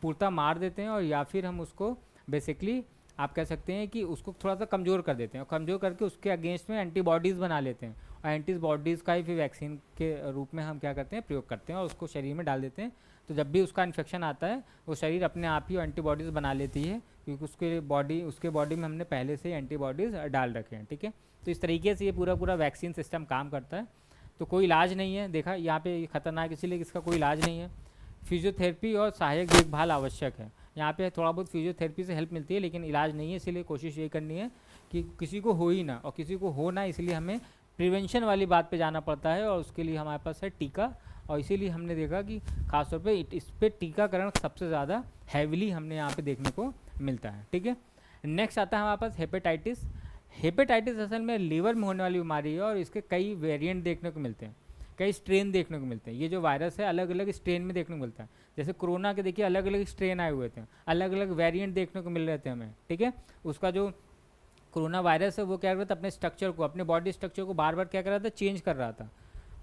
A: पूर्णतः मार देते हैं, और या फिर हम उसको बेसिकली आप कह सकते हैं कि उसको थोड़ा सा कमज़ोर कर देते हैं, और कमज़ोर करके उसके अगेंस्ट में एंटीबॉडीज़ बना लेते हैं, और एंटीबॉडीज़ का ही फिर वैक्सीन के रूप में हम क्या करते हैं, प्रयोग करते हैं, और उसको शरीर में डाल देते हैं। तो जब भी उसका इन्फेक्शन आता है, वो शरीर अपने आप ही एंटीबॉडीज़ बना लेती है, क्योंकि उसके बॉडी में हमने पहले से ही एंटीबॉडीज़ डाल रखे हैं। ठीक है, तो इस तरीके से ये पूरा वैक्सीन सिस्टम काम करता है। तो कोई इलाज नहीं है, देखा यहाँ पे खतरनाक इसलिए इसका कोई इलाज नहीं है। फिजियोथेरेपी और सहायक देखभाल आवश्यक है। यहाँ पे थोड़ा बहुत फिजियोथेरेपी से हेल्प मिलती है, लेकिन इलाज नहीं है। इसलिए कोशिश ये करनी है कि किसी को हो ही ना, और किसी को हो ना, इसलिए हमें प्रिवेंशन वाली बात पे जाना पड़ता है, और उसके लिए हमारे पास है टीका। और इसीलिए हमने देखा कि खासतौर पे इस पर टीकाकरण सबसे ज़्यादा हैविली हमने यहाँ पे देखने को मिलता है। ठीक है, नेक्स्ट आता है हमारे पास हेपेटाइटिस। हेपेटाइटिस असल में लीवर में होने वाली बीमारी है, और इसके कई वेरिएंट देखने को मिलते हैं, कई स्ट्रेन देखने को मिलते हैं। ये जो वायरस है अलग अलग स्ट्रेन में देखने को मिलता है। जैसे कोरोना के देखिए अलग अलग स्ट्रेन आए हुए थे, अलग अलग वेरिएंट देखने को मिल रहे थे हमें। ठीक है, उसका जो कोरोना वायरस है वो क्या कर रहा था, अपने स्ट्रक्चर को, अपने बॉडी स्ट्रक्चर को बार बार क्या कर रहा था, चेंज कर रहा था।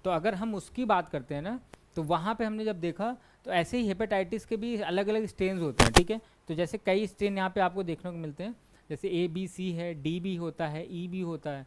A: तो अगर हम उसकी बात करते हैं ना, तो वहाँ पे हमने जब देखा, तो ऐसे ही हेपेटाइटिस के भी अलग अलग स्ट्रेन होते हैं। ठीक है, तो जैसे कई स्ट्रेन यहाँ पे आपको देखने को मिलते हैं, जैसे ABC है, D भी होता है, E भी होता है।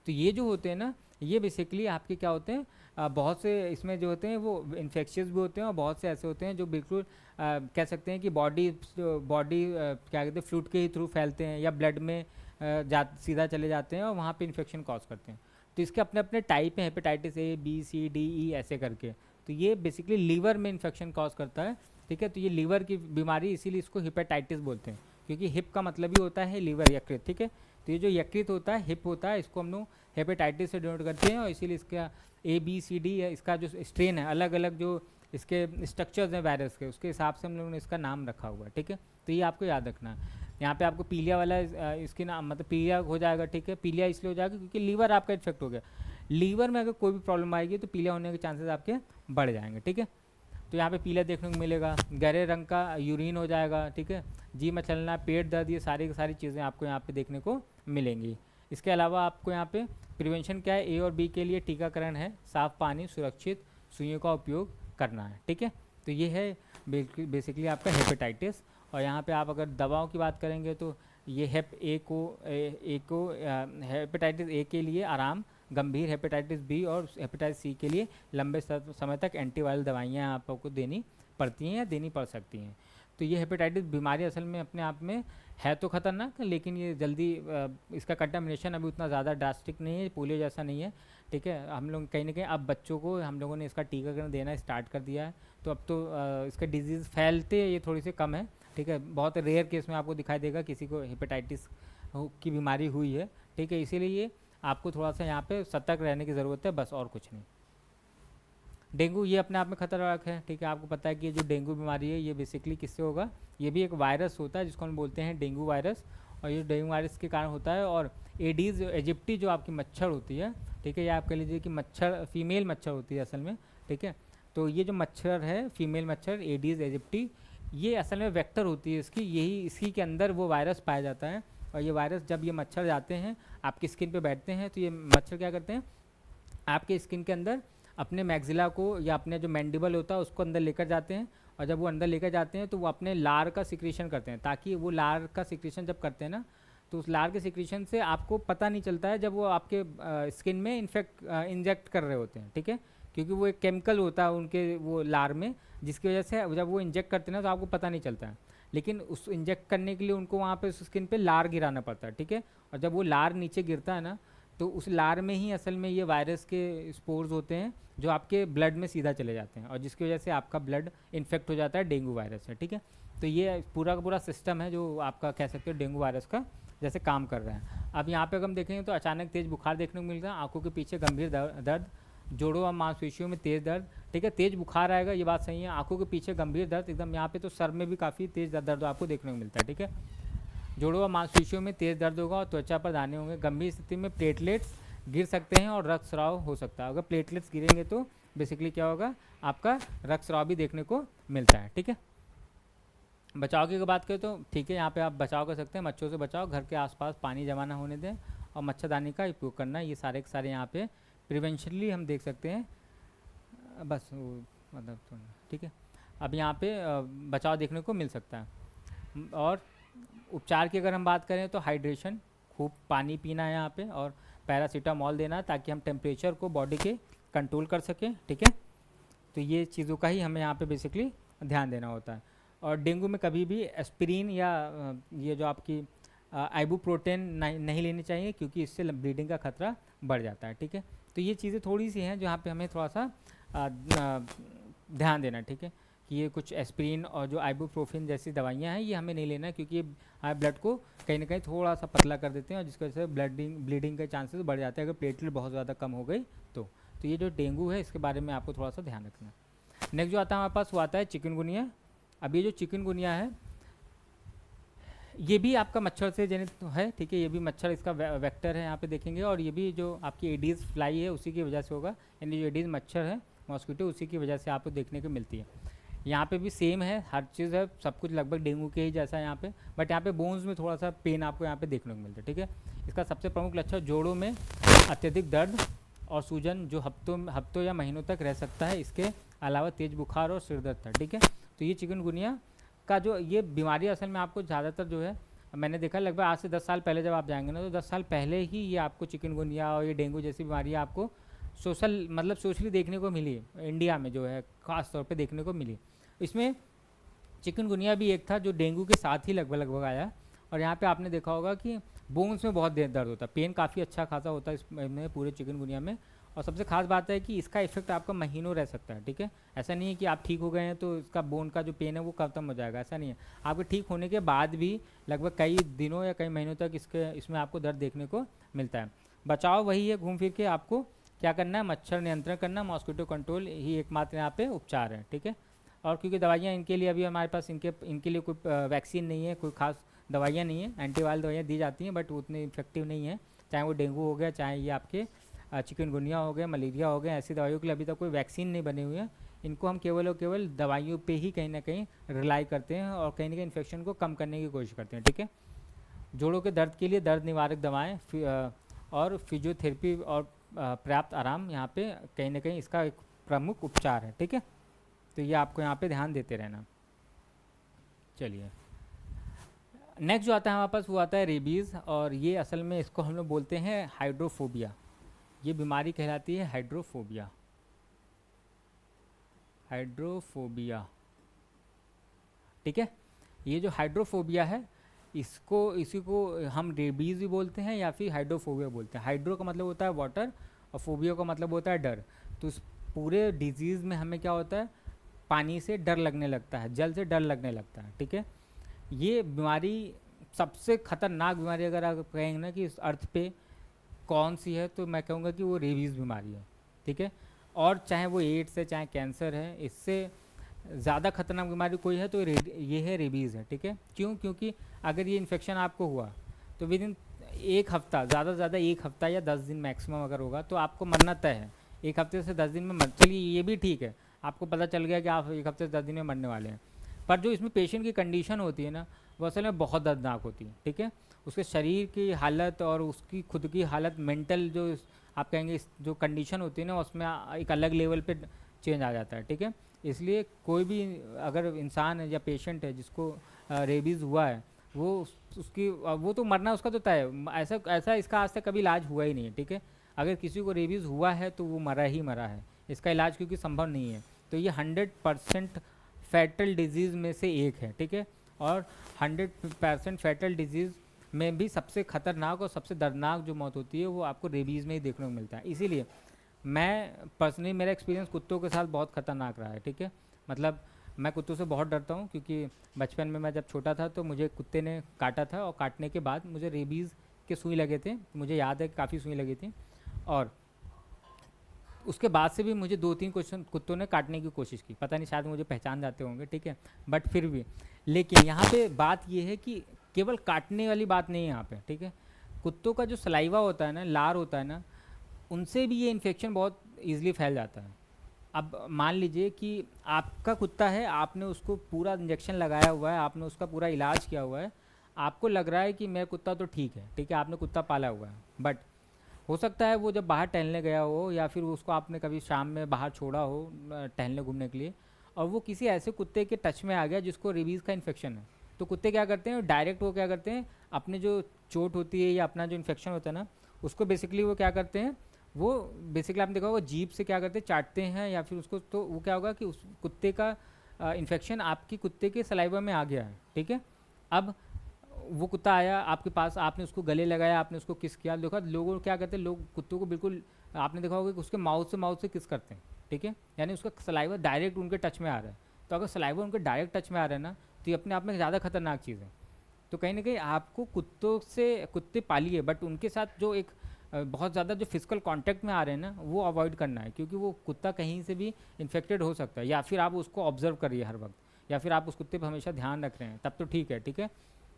A: तो ये जो होते हैं ना, ये बेसिकली आपके क्या होते हैं, बहुत से इसमें जो होते हैं वो इन्फेक्शियस भी होते हैं, और बहुत से ऐसे होते हैं जो बिल्कुल कह सकते हैं कि बॉडी क्या कहते हैं फ्लूइड के ही थ्रू फैलते हैं, या ब्लड में सीधा चले जाते हैं और वहाँ पे इन्फेक्शन कॉज करते हैं। तो इसके अपने अपने टाइप हैं, hepatitis A, B, C, D, E ऐसे करके। तो ये बेसिकली लीवर में इन्फेक्शन कॉज करता है, ठीक है। तो ये लीवर की बीमारी, इसीलिए इसको हेपेटाइटिस बोलते हैं, क्योंकि हिप का मतलब ही होता है लीवर, यकृत, ठीक है। तो ये जो यकृत होता है, हिप होता है, इसको हम लोग हेपेटाइटिस से डिनोट करते हैं। और इसीलिए इसका ए, बी, सी, डी है, इसका जो स्ट्रेन है, अलग अलग जो इसके स्ट्रक्चर्स हैं वायरस के, उसके हिसाब से हम लोगों ने इसका नाम रखा हुआ है, ठीक है। तो ये आपको याद रखना है। यहाँ पे आपको पीलिया वाला इसके नाम मतलब पीलिया हो जाएगा, ठीक है। पीलिया इसलिए हो जाएगा क्योंकि लीवर आपका इन्फेक्ट हो गया। लीवर में अगर कोई भी प्रॉब्लम आएगी तो पीलिया होने के चांसेस आपके बढ़ जाएंगे, ठीक है। तो यहाँ पे पीला देखने को मिलेगा, गहरे रंग का यूरिन हो जाएगा, ठीक है। जी मचलना, पेट दर्द, ये सारी की सारी चीज़ें आपको यहाँ पे देखने को मिलेंगी। इसके अलावा आपको यहाँ पे प्रिवेंशन क्या है, ए और बी के लिए टीकाकरण है, साफ़ पानी, सुरक्षित सुइयों का उपयोग करना है, ठीक है। तो ये है बेसिकली आपका हेपेटाइटिस। और यहाँ पे आप अगर दवाओं की बात करेंगे तो ये हेपेटाइटिस ए के लिए आराम, गंभीर हेपेटाइटिस बी और हेपेटाइटिस सी के लिए लंबे समय तक एंटीवायरल दवाइयाँ आपको देनी पड़ती हैं या देनी पड़ सकती हैं। तो ये हेपेटाइटिस बीमारी असल में अपने आप में है तो ख़तरनाक, लेकिन ये जल्दी इसका कंटामिनेशन अभी उतना ज़्यादा ड्रास्टिक नहीं है, पोलियो जैसा नहीं है, ठीक है। हम लोग कहीं ना कहीं अब बच्चों को हम लोगों ने इसका टीकाकरण देना स्टार्ट कर दिया है, तो अब तो इसका डिजीज़ फैलते ये थोड़ी सी कम है, ठीक है। बहुत रेयर केस में आपको दिखाई देगा किसी को हेपेटाइटिस की बीमारी हुई है, ठीक है। इसीलिए ये आपको थोड़ा सा यहाँ पे सतर्क रहने की ज़रूरत है, बस और कुछ नहीं। डेंगू ये अपने आप में खतरनाक है, ठीक है। आपको पता है कि ये जो डेंगू बीमारी है ये बेसिकली किससे होगा, ये भी एक वायरस होता है जिसको हम बोलते हैं डेंगू वायरस, और ये डेंगू वायरस के कारण होता है। और एडीज़ इजिप्टी जो आपकी मच्छर होती है, ठीक है, या आप कह लीजिए कि मच्छर फीमेल मच्छर होती है असल में, ठीक है। तो ये जो मच्छर है फीमेल मच्छर एडीज़ इजिप्टी, ये असल में वेक्टर होती है इसकी, यही इसी के अंदर वो वायरस पाया जाता है। और ये वायरस जब ये मच्छर जाते हैं आपकी स्किन पे बैठते हैं, तो ये मच्छर क्या करते हैं, आपके स्किन के अंदर अपने मैग्जिला को या अपने जो मैंडिबल होता है उसको अंदर लेकर जाते हैं। और जब वो अंदर लेकर जाते हैं तो वो अपने लार का सिक्रीशन करते हैं, ताकि वो लार का सिक्रीशन जब करते हैं ना, तो उस लार के सिक्रीशन से आपको पता नहीं चलता है जब वो आपके स्किन में इंजेक्ट कर रहे होते हैं, ठीक है। क्योंकि वो एक केमिकल होता है उनके वो लार में, जिसकी वजह से जब वो इंजेक्ट करते हैं ना तो आपको पता नहीं चलता है। लेकिन उस इंजेक्ट करने के लिए उनको वहाँ पे स्किन पे लार गिराना पड़ता है, ठीक है। और जब वो लार नीचे गिरता है ना, तो उस लार में ही असल में ये वायरस के स्पोर्स होते हैं जो आपके ब्लड में सीधा चले जाते हैं, और जिसकी वजह से आपका ब्लड इन्फेक्ट हो जाता है डेंगू वायरस से, ठीक है। तो ये पूरा का पूरा सिस्टम है जो आपका कह सकते हो डेंगू वायरस का जैसे काम कर रहा है। अब यहाँ पे अगर हम देखेंगे तो अचानक तेज़ बुखार देखने को मिल रहा है, आंखों के पीछे गंभीर दर्द, जोड़ों और मांसपेशियों में तेज़ दर्द, ठीक है। तेज़ बुखार आएगा, ये बात सही है। आंखों के पीछे गंभीर दर्द, एकदम यहाँ पे तो सर में भी काफ़ी तेज़ दर्द आपको देखने को मिलता है, ठीक है। जोड़ों और मांसपेशियों में तेज़ दर्द होगा और त्वचा पर दाने होंगे। गंभीर स्थिति में प्लेटलेट्स गिर सकते हैं और रक्तस्राव हो सकता है। अगर प्लेटलेट्स गिरेंगे तो बेसिकली क्या होगा, आपका रक्तस्राव भी देखने को मिलता है, ठीक है। बचाव की बात करें तो ठीक है, यहाँ पे आप बचाव कर सकते हैं, मच्छरों से बचाओ, घर के आसपास पानी जमा ना होने दें और मच्छरदानी का उपयोग करना, ये सारे के सारे यहाँ पे प्रिवेंशनली हम देख सकते हैं, बस मतलब ठीक है। अब यहाँ पे बचाव देखने को मिल सकता है। और उपचार की अगर हम बात करें तो हाइड्रेशन, खूब पानी पीना है यहाँ पे, और पैरासीटामॉल देना ताकि हम टेम्परेचर को बॉडी के कंट्रोल कर सकें, ठीक है। तो ये चीज़ों का ही हमें यहाँ पे बेसिकली ध्यान देना होता है। और डेंगू में कभी भी एस्पिरिन या ये जो आपकी आइबुप्रोटेन नहीं लेनी चाहिए, क्योंकि इससे ब्लीडिंग का खतरा बढ़ जाता है, ठीक है। तो ये चीज़ें थोड़ी सी हैं जहाँ पे हमें थोड़ा सा ध्यान देना, ठीक है, कि ये कुछ एस्पिरिन और जो आइबुप्रोफेन जैसी दवाइयाँ हैं ये हमें नहीं लेना है, क्योंकि ये हमारे ब्लड को कहीं ना कहीं थोड़ा सा पतला कर देते हैं, और जिसकी वजह से ब्लीडिंग के चांसेस बढ़ जाते हैं अगर प्लेटलेट बहुत ज़्यादा कम हो गई तो। ये जो डेंगू है इसके बारे में आपको थोड़ा सा ध्यान रखना है। नेक्स्ट जो आता है हमारे पास वो आता है चिकनगुनिया। अब ये जो चिकनगुनिया है ये भी आपका मच्छर से जनित है, ठीक है। ये भी मच्छर इसका वेक्टर है, यहाँ पे देखेंगे। और ये भी जो आपकी एडीज़ फ्लाई है उसी की वजह से होगा, यानी जो एडीज़ मच्छर है मॉस्किटो, उसी की वजह से आपको देखने को मिलती है। यहाँ पे भी सेम है, हर चीज़ है, सब कुछ लगभग डेंगू के ही जैसा है यहाँ पे, बट यहाँ पे बोन्स में थोड़ा सा पेन आपको यहाँ पे देखने को मिलता है, ठीक है। इसका सबसे प्रमुख लक्षण जोड़ों में अत्यधिक दर्द और सूजन जो हफ्तों या महीनों तक रह सकता है। इसके अलावा तेज बुखार और सिर दर्द था, ठीक है। तो ये चिकनगुनिया का जो ये बीमारी असल में आपको ज़्यादातर जो है मैंने देखा लगभग आज से 10 साल पहले जब आप जाएंगे ना, तो 10 साल पहले ही ये आपको चिकनगुनिया और ये डेंगू जैसी बीमारी आपको सोशली देखने को मिली, इंडिया में जो है ख़ास तौर पे देखने को मिली। इसमें चिकनगुनिया भी एक था जो डेंगू के साथ ही लगभग आया, और यहाँ पे आपने देखा होगा कि बोन्स में बहुत देर दर्द होता है, पेन काफ़ी अच्छा खासा होता है इसमें पूरे चिकनगुनिया में। और सबसे खास बात है कि इसका इफेक्ट आपका महीनों रह सकता है, ठीक है। ऐसा नहीं है कि आप ठीक हो गए हैं तो इसका बोन का जो पेन है वो खत्म हो जाएगा, ऐसा नहीं है। आपके ठीक होने के बाद भी लगभग कई दिनों या कई महीनों तक इसमें आपको दर्द देखने को मिलता है। बचाव वही है, घूम फिर के आपको क्या करना है, मच्छर नियंत्रण करना, मॉस्किटो कंट्रोल ही एकमात्र यहाँ पे उपचार है, ठीक है। और क्योंकि दवाइयाँ इनके लिए अभी हमारे पास इनके लिए कोई वैक्सीन नहीं है, कोई खास दवाइयाँ नहीं है, एंटीवायरल दवाइयाँ दी जाती हैं बट उतनी इफेक्टिव नहीं है। चाहे वो डेंगू हो गया, चाहे ये आपके चिकनगुनिया हो गया, मलेरिया हो गया, ऐसी दवाइयों के लिए अभी तक कोई वैक्सीन नहीं बनी हुई है। इनको हम केवल और केवल दवाइयों पे ही कहीं ना कहीं रिलाई करते हैं और कहीं ना कहीं इन्फेक्शन को कम करने की कोशिश करते हैं, ठीक है। जोड़ों के दर्द के लिए दर्द निवारक दवाएं और फिजियोथेरेपी और पर्याप्त आराम यहाँ पे कहीं ना कहीं इसका एक प्रमुख उपचार है, ठीक है। तो ये आपको यहाँ पे ध्यान देते रहना। चलिए नेक्स्ट जो आता है हमारे पास वो आता है रेबीज़, और ये असल में इसको हम लोग बोलते हैं हाइड्रोफोबिया। ये बीमारी कहलाती है हाइड्रोफोबिया। हाइड्रोफोबिया, ठीक है। ये जो हाइड्रोफोबिया है इसी को हम रेबीज़ भी बोलते हैं या फिर हाइड्रोफोबिया बोलते हैं। हाइड्रो का मतलब होता है वाटर और फोबिया का मतलब होता है डर। तो इस पूरे डिजीज़ में हमें क्या होता है, पानी से डर लगने लगता है, जल से डर लगने लगता है, ठीक है। ये बीमारी सबसे खतरनाक बीमारी अगर आप कहेंगे ना कि इस अर्थ पे कौन सी है, तो मैं कहूँगा कि वो रेबीज़ बीमारी है, ठीक है। और चाहे वो एड्स है चाहे कैंसर है, इससे ज़्यादा खतरनाक बीमारी कोई है तो ये है रेबीज़ है, ठीक है। क्यों? क्योंकि अगर ये इन्फेक्शन आपको हुआ तो विद इन एक हफ़्ता, ज़्यादा से ज़्यादा एक हफ़्ता या 10 दिन मैक्सिमम अगर होगा तो आपको मरना तय है। एक हफ्ते से 10 दिन में मर, चलिए ये भी ठीक है, आपको पता चल गया कि आप एक हफ्ते से 10 दिन में मरने वाले हैं। पर जो इसमें पेशेंट की कंडीशन होती है ना, वो असल में बहुत दर्दनाक होती है, ठीक है। उसके शरीर की हालत और उसकी खुद की हालत, मेंटल जो आप कहेंगे जो कंडीशन होती है ना, उसमें एक अलग लेवल पे चेंज आ जाता है, ठीक है। इसलिए कोई भी अगर इंसान है या पेशेंट है जिसको रेबीज़ हुआ है, वो तो मरना उसका तो तय है। ऐसा इसका आज तक कभी इलाज हुआ ही नहीं है, ठीक है। अगर किसी को रेबीज़ हुआ है तो वो मरा ही मरा है, इसका इलाज क्योंकि संभव नहीं है। तो ये 100% फैटल डिजीज़ में से एक है, ठीक है। और 100% फैटल डिजीज़ में भी सबसे खतरनाक और सबसे दर्दनाक जो मौत होती है वो आपको रेबीज़ में ही देखने को मिलता है। इसीलिए मैं पर्सनली, मेरा एक्सपीरियंस कुत्तों के साथ बहुत ख़तरनाक रहा है, ठीक है। मतलब मैं कुत्तों से बहुत डरता हूँ, क्योंकि बचपन में मैं जब छोटा था तो मुझे कुत्ते ने काटा था, और काटने के बाद मुझे रेबीज़ के सुई लगे थे, मुझे याद है काफ़ी सुई लगी थी। और उसके बाद से भी मुझे 2-3 कुत्तों ने काटने की कोशिश की, पता नहीं शायद मुझे पहचान जाते होंगे, ठीक है। बट फिर भी, लेकिन यहाँ पे बात ये है कि केवल काटने वाली बात नहीं है यहाँ पे, ठीक है। कुत्तों का जो सलाइवा होता है ना, लार होता है ना, उनसे भी ये इन्फेक्शन बहुत ईजिली फैल जाता है। अब मान लीजिए कि आपका कुत्ता है, आपने उसको पूरा इंजेक्शन लगाया हुआ है, आपने उसका पूरा इलाज किया हुआ है, आपको लग रहा है कि मेरा कुत्ता तो ठीक है, ठीक है, आपने कुत्ता पाला हुआ है। बट हो सकता है वो जब बाहर टहलने गया हो, या फिर उसको आपने कभी शाम में बाहर छोड़ा हो टहलने घूमने के लिए, और वो किसी ऐसे कुत्ते के टच में आ गया जिसको रेबीज़ का इन्फेक्शन है, तो कुत्ते क्या करते हैं, डायरेक्ट वो क्या करते हैं, अपने जो चोट होती है या अपना जो इन्फेक्शन होता है ना, उसको बेसिकली वो क्या करते हैं, वो बेसिकली आपने देखा होगा जीभ से क्या करते हैं, चाटते हैं, या फिर उसको, तो वो क्या होगा कि उस कुत्ते का इन्फेक्शन आपके कुत्ते के सलाइवा में आ गया है, ठीक है। अब वो कुत्ता आया आपके पास, आपने उसको गले लगाया, आपने उसको किस किया, देखा लोग क्या करते हैं, लोग कुत्तों को बिल्कुल, आपने देखा होगा कि उसके माउथ से किस करते हैं, ठीक है। यानी उसका सलाइवा डायरेक्ट उनके टच में आ रहा है। तो अगर सलाइवा उनके डायरेक्ट टच में आ रहा है ना, तो ये अपने आप में ज़्यादा खतरनाक चीज़ है। तो कहीं ना कहीं आपको कुत्ते पालिए, बट उनके साथ जो एक बहुत ज़्यादा जो फिजिकल कांटेक्ट में आ रहे हैं ना, वो अवॉइड करना है, क्योंकि वो कुत्ता कहीं से भी इन्फेक्टेड हो सकता है। या फिर आप उसको ऑब्जर्व करिए हर वक्त, या फिर आप उस कुत्ते पर हमेशा ध्यान रख रहे हैं, तब तो ठीक है, ठीक है।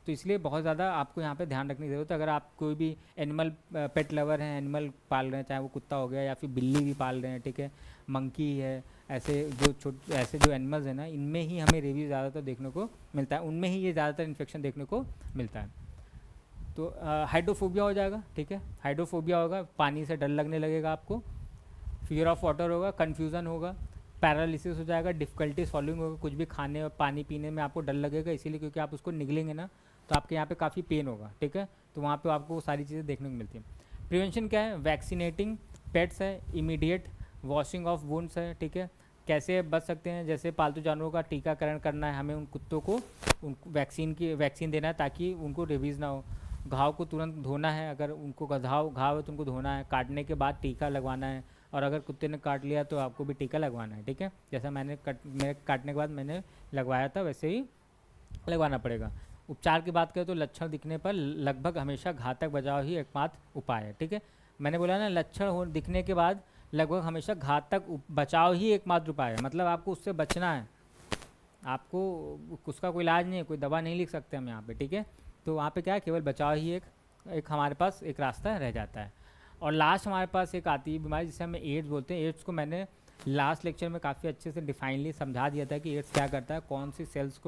A: तो इसलिए बहुत ज़्यादा आपको यहाँ पे ध्यान रखने की ज़रूरत है। अगर आप कोई भी एनिमल पेट लवर हैं, एनिमल पाल रहे हैं, चाहे वो कुत्ता हो गया या फिर बिल्ली भी पाल रहे हैं, ठीक है, मंकी है, ऐसे जो एनिमल्स हैं ना, इनमें ही हमें रेबीज़ ज़्यादातर देखने को मिलता है, उनमें ही ये ज़्यादातर इन्फेक्शन देखने को मिलता है। तो हाइड्रोफोबिया हो जाएगा, ठीक है। हाइड्रोफोबिया होगा, पानी से डर लगने लगेगा आपको, फियर ऑफ वाटर होगा, कन्फ्यूज़न होगा, पैरालिसिस हो जाएगा, डिफ़िकल्टी सॉल्विंग होगा, कुछ भी खाने और पानी पीने में आपको डर लगेगा, इसीलिए क्योंकि आप उसको निगलेंगे ना, तो आपके यहाँ पे काफ़ी पेन होगा, ठीक है। तो वहाँ पे आपको वो सारी चीज़ें देखने को मिलती हैं। प्रिवेंशन क्या है, वैक्सीनेटिंग पेट्स है, इमीडिएट वॉशिंग ऑफ वुंड्स है, ठीक है, कैसे बच सकते हैं, जैसे पालतू जानवरों का टीकाकरण करना है, हमें उन कुत्तों को उन वैक्सीन देना है ताकि उनको रेबीज़ ना हो। घाव को तुरंत धोना है, अगर उनको घाव है तो उनको धोना है, काटने के बाद टीका लगवाना है, और अगर कुत्ते ने काट लिया तो आपको भी टीका लगवाना है, ठीक है। जैसा मेरे काटने के बाद मैंने लगवाया था वैसे ही लगवाना पड़ेगा। उपचार की बात करें तो लक्षण दिखने पर लगभग हमेशा घातक बचाव ही एकमात्र उपाय है, ठीक है। मैंने बोला ना, लक्षण दिखने के बाद लगभग हमेशा घातक बचाव ही एकमात्र उपाय है, मतलब आपको उससे बचना है, आपको उसका कोई इलाज नहीं है, कोई दवा नहीं लिख सकते हम यहाँ पे, ठीक है। तो वहाँ पे क्या है, केवल बचाव ही एक हमारे पास एक रास्ता रह जाता है। और लास्ट हमारे पास एक आती है बीमारी जिसे हमें एड्स बोलते हैं। एड्स को मैंने लास्ट लेक्चर में काफ़ी अच्छे से डिफाइनली समझा दिया था कि एड्स क्या करता है, कौन सी सेल्स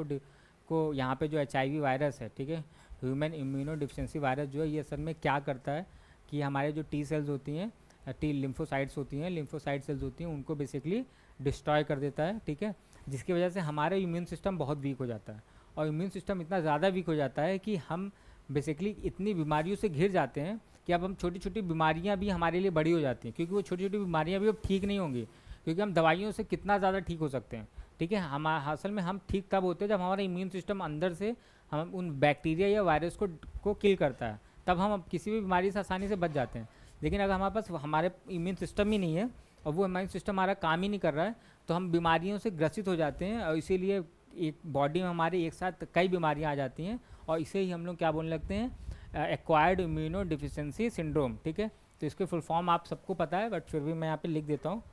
A: को यहाँ पे जो HIV वायरस है, ठीक है, ह्यूमन इम्यूनो डिफिशिएंसी वायरस जो है, ये असल में क्या करता है कि हमारे जो T सेल्स होती हैं, T लिम्फोसाइट्स होती हैं, लिम्फोसाइट सेल्स होती हैं, उनको बेसिकली डिस्ट्रॉय कर देता है, ठीक है। जिसकी वजह से हमारा इम्यून सिस्टम बहुत वीक हो जाता है, और इम्यून सिस्टम इतना ज़्यादा वीक हो जाता है कि हम बेसिकली इतनी बीमारियों से घिर जाते हैं कि अब हम छोटी छोटी बीमारियां भी हमारे लिए बड़ी हो जाती हैं, क्योंकि वो छोटी छोटी बीमारियां भी अब ठीक नहीं होंगी, क्योंकि हम दवाइयों से कितना ज़्यादा ठीक हो सकते हैं, ठीक है। हम असल में हम ठीक तब होते हैं जब हमारा इम्यून सिस्टम अंदर से हम उन बैक्टीरिया या वायरस को किल करता है, तब हम किसी भी बीमारी से आसानी से बच जाते हैं। लेकिन अगर हमारे पास हमारे इम्यून सिस्टम ही नहीं है और वो इम्यून सिस्टम हमारा काम ही नहीं कर रहा है, तो हम बीमारियों से ग्रसित हो जाते हैं, और इसीलिए एक बॉडी में हमारे एक साथ कई बीमारियां आ जाती हैं, और इसे ही हम लोग क्या बोलने लगते हैं, एक्वायर्ड इम्यूनो डिफिशिएंसी सिंड्रोम, ठीक है। तो इसके फुल फॉर्म आप सबको पता है, बट फिर भी मैं यहाँ पे लिख देता हूँ,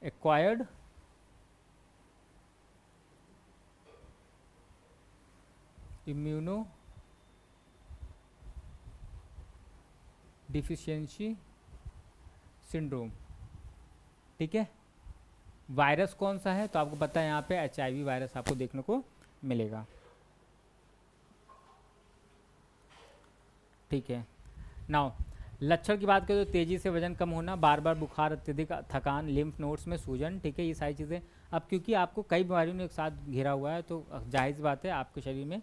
A: एक्वायर्ड इम्यूनो डिफिशिएंसी सिंड्रोम, ठीक है। वायरस कौन सा है, तो आपको पता है यहाँ पे HIV वायरस आपको देखने को मिलेगा, ठीक है। नाउ लक्षण की बात करें तो तेज़ी से वजन कम होना, बार बार बुखार, अत्यधिक थकान, लिम्फ नोड्स में सूजन, ठीक है, ये सारी चीज़ें। अब क्योंकि आपको कई बीमारियों ने एक साथ घेरा हुआ है, तो जाहिर सी बात है आपके शरीर में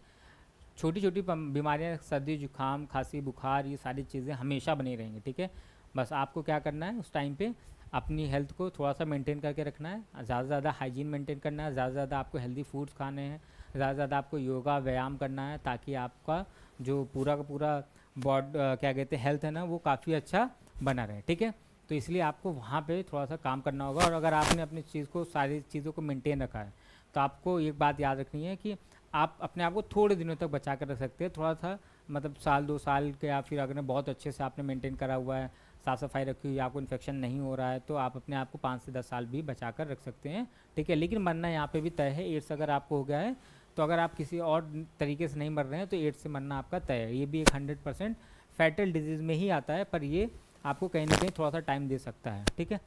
A: छोटी छोटी बीमारियाँ, सर्दी जुकाम खांसी बुखार, ये सारी चीज़ें हमेशा बनी रहेंगी, ठीक है। बस आपको क्या करना है, उस टाइम पे अपनी हेल्थ को थोड़ा सा मेंटेन करके रखना है, ज़्यादा से ज़्यादा हाइजीन मेंटेन करना है, ज़्यादा से ज़्यादा आपको हेल्दी फूड्स खाने हैं, ज़्यादा से ज़्यादा आपको योगा व्यायाम करना है, ताकि आपका जो पूरा का पूरा क्या कहते हैं हेल्थ है ना, वो काफ़ी अच्छा बना रहे, ठीक है। तो इसलिए आपको वहाँ पे थोड़ा सा काम करना होगा, और अगर आपने अपनी चीज़ को सारी चीज़ों को मेंटेन रखा है, तो आपको एक बात याद रखनी है कि आप अपने आप को थोड़े दिनों तक बचा कर रख सकते हैं, थोड़ा सा मतलब साल 2 साल के, या फिर अगर बहुत अच्छे से आपने मेंटेन करा हुआ है, साफ़ सफाई रखी हुई, आपको इन्फेक्शन नहीं हो रहा है, तो आप अपने आप को 5 से 10 साल भी बचा कर रख सकते हैं, ठीक है। लेकिन मरना यहाँ पे भी तय है। एड्स अगर आपको हो गया है, तो अगर आप किसी और तरीके से नहीं मर रहे हैं, तो एड्स से मरना आपका तय है। ये भी एक 100% फैटल डिजीज़ में ही आता है, पर ये आपको कहीं ना कहीं थोड़ा सा टाइम दे सकता है, ठीक है।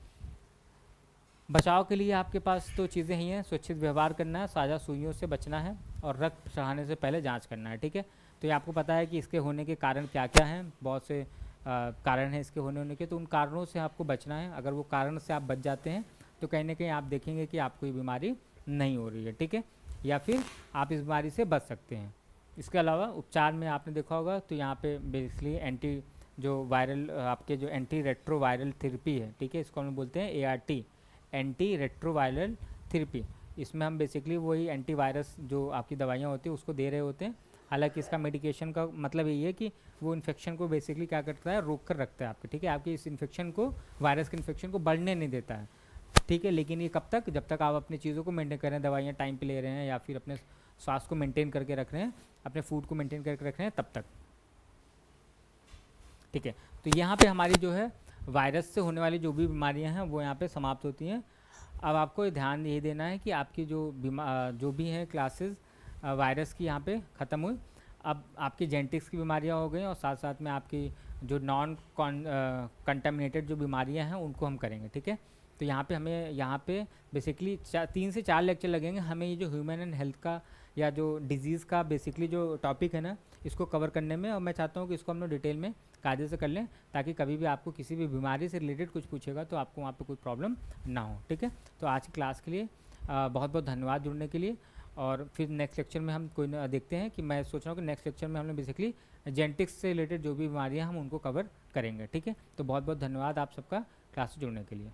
A: बचाव के लिए आपके पास तो चीज़ें ही हैं, सुरक्षित व्यवहार करना है, साझा सुइयों से बचना है, और रक्त चढ़ाने से पहले जांच करना है, ठीक है। तो ये आपको पता है कि इसके होने के कारण क्या क्या हैं, बहुत से कारण हैं इसके होने के, तो उन कारणों से आपको बचना है। अगर वो कारण से आप बच जाते हैं, तो कहीं ना कहीं आप देखेंगे कि आपको ये बीमारी नहीं हो रही है, ठीक है, या फिर आप इस बीमारी से बच सकते हैं। इसके अलावा उपचार में आपने देखा होगा, तो यहाँ पे बेसिकली एंटी जो वायरल आपके जो एंटी रेट्रोवायरल थेरेपी है, ठीक है, इसको हम बोलते हैं ART, एंटी रेट्रोवायरल थेरेपी। इसमें हम बेसिकली वही एंटीवायरस जो आपकी दवाइयाँ होती हैं उसको दे रहे होते हैं। हालांकि इसका मेडिकेशन का मतलब यही है कि वो इन्फेक्शन को बेसिकली क्या करता है, रोक कर रखता है आपके, ठीक है, आपकी इस इन्फेक्शन को, वायरस के इन्फेक्शन को बढ़ने नहीं देता है, ठीक है। लेकिन ये कब तक, जब तक आप अपनी चीज़ों को मेंटेन कर रहे हैं, दवाइयाँ टाइम पे ले रहे हैं, या फिर अपने स्वास्थ्य को मेंटेन करके रख रहे हैं, अपने फूड को मेंटेन करके रख रहे हैं, तब तक, ठीक है। तो यहाँ पे हमारी जो है वायरस से होने वाली जो भी बीमारियाँ हैं वो यहाँ पे समाप्त होती हैं। अब आपको ध्यान ये देना है कि आपकी जो भी हैं क्लासेस वायरस की यहाँ पे ख़त्म हुई। अब आपकी जेनेटिक्स की बीमारियाँ हो गई, और साथ साथ में आपकी जो नॉन कंटामिनेटेड जो बीमारियाँ हैं उनको हम करेंगे, ठीक है। तो यहाँ पे बेसिकली 3 से 4 लेक्चर लगेंगे हमें ये जो ह्यूमन एंड हेल्थ का या जो डिजीज़ का बेसिकली जो टॉपिक है ना, इसको कवर करने में। और मैं चाहता हूँ कि इसको हम लोग डिटेल में कायदे से कर लें, ताकि कभी भी आपको किसी भी बीमारी से रिलेटेड कुछ पूछेगा तो आपको वहाँ पे कोई प्रॉब्लम ना हो, ठीक है। तो आज की क्लास के लिए बहुत बहुत धन्यवाद जुड़ने के लिए। और फिर नेक्स्ट लेक्चर में हम देखते हैं कि मैं सोच रहा हूँ कि नेक्स्ट लेक्चर में हम लोग बेसिकली जेनेटिक्स से रिलेटेड जो भी बीमारियाँ हम उनको कवर करेंगे, ठीक है। तो बहुत बहुत धन्यवाद आप सबका क्लास से जुड़ने के लिए।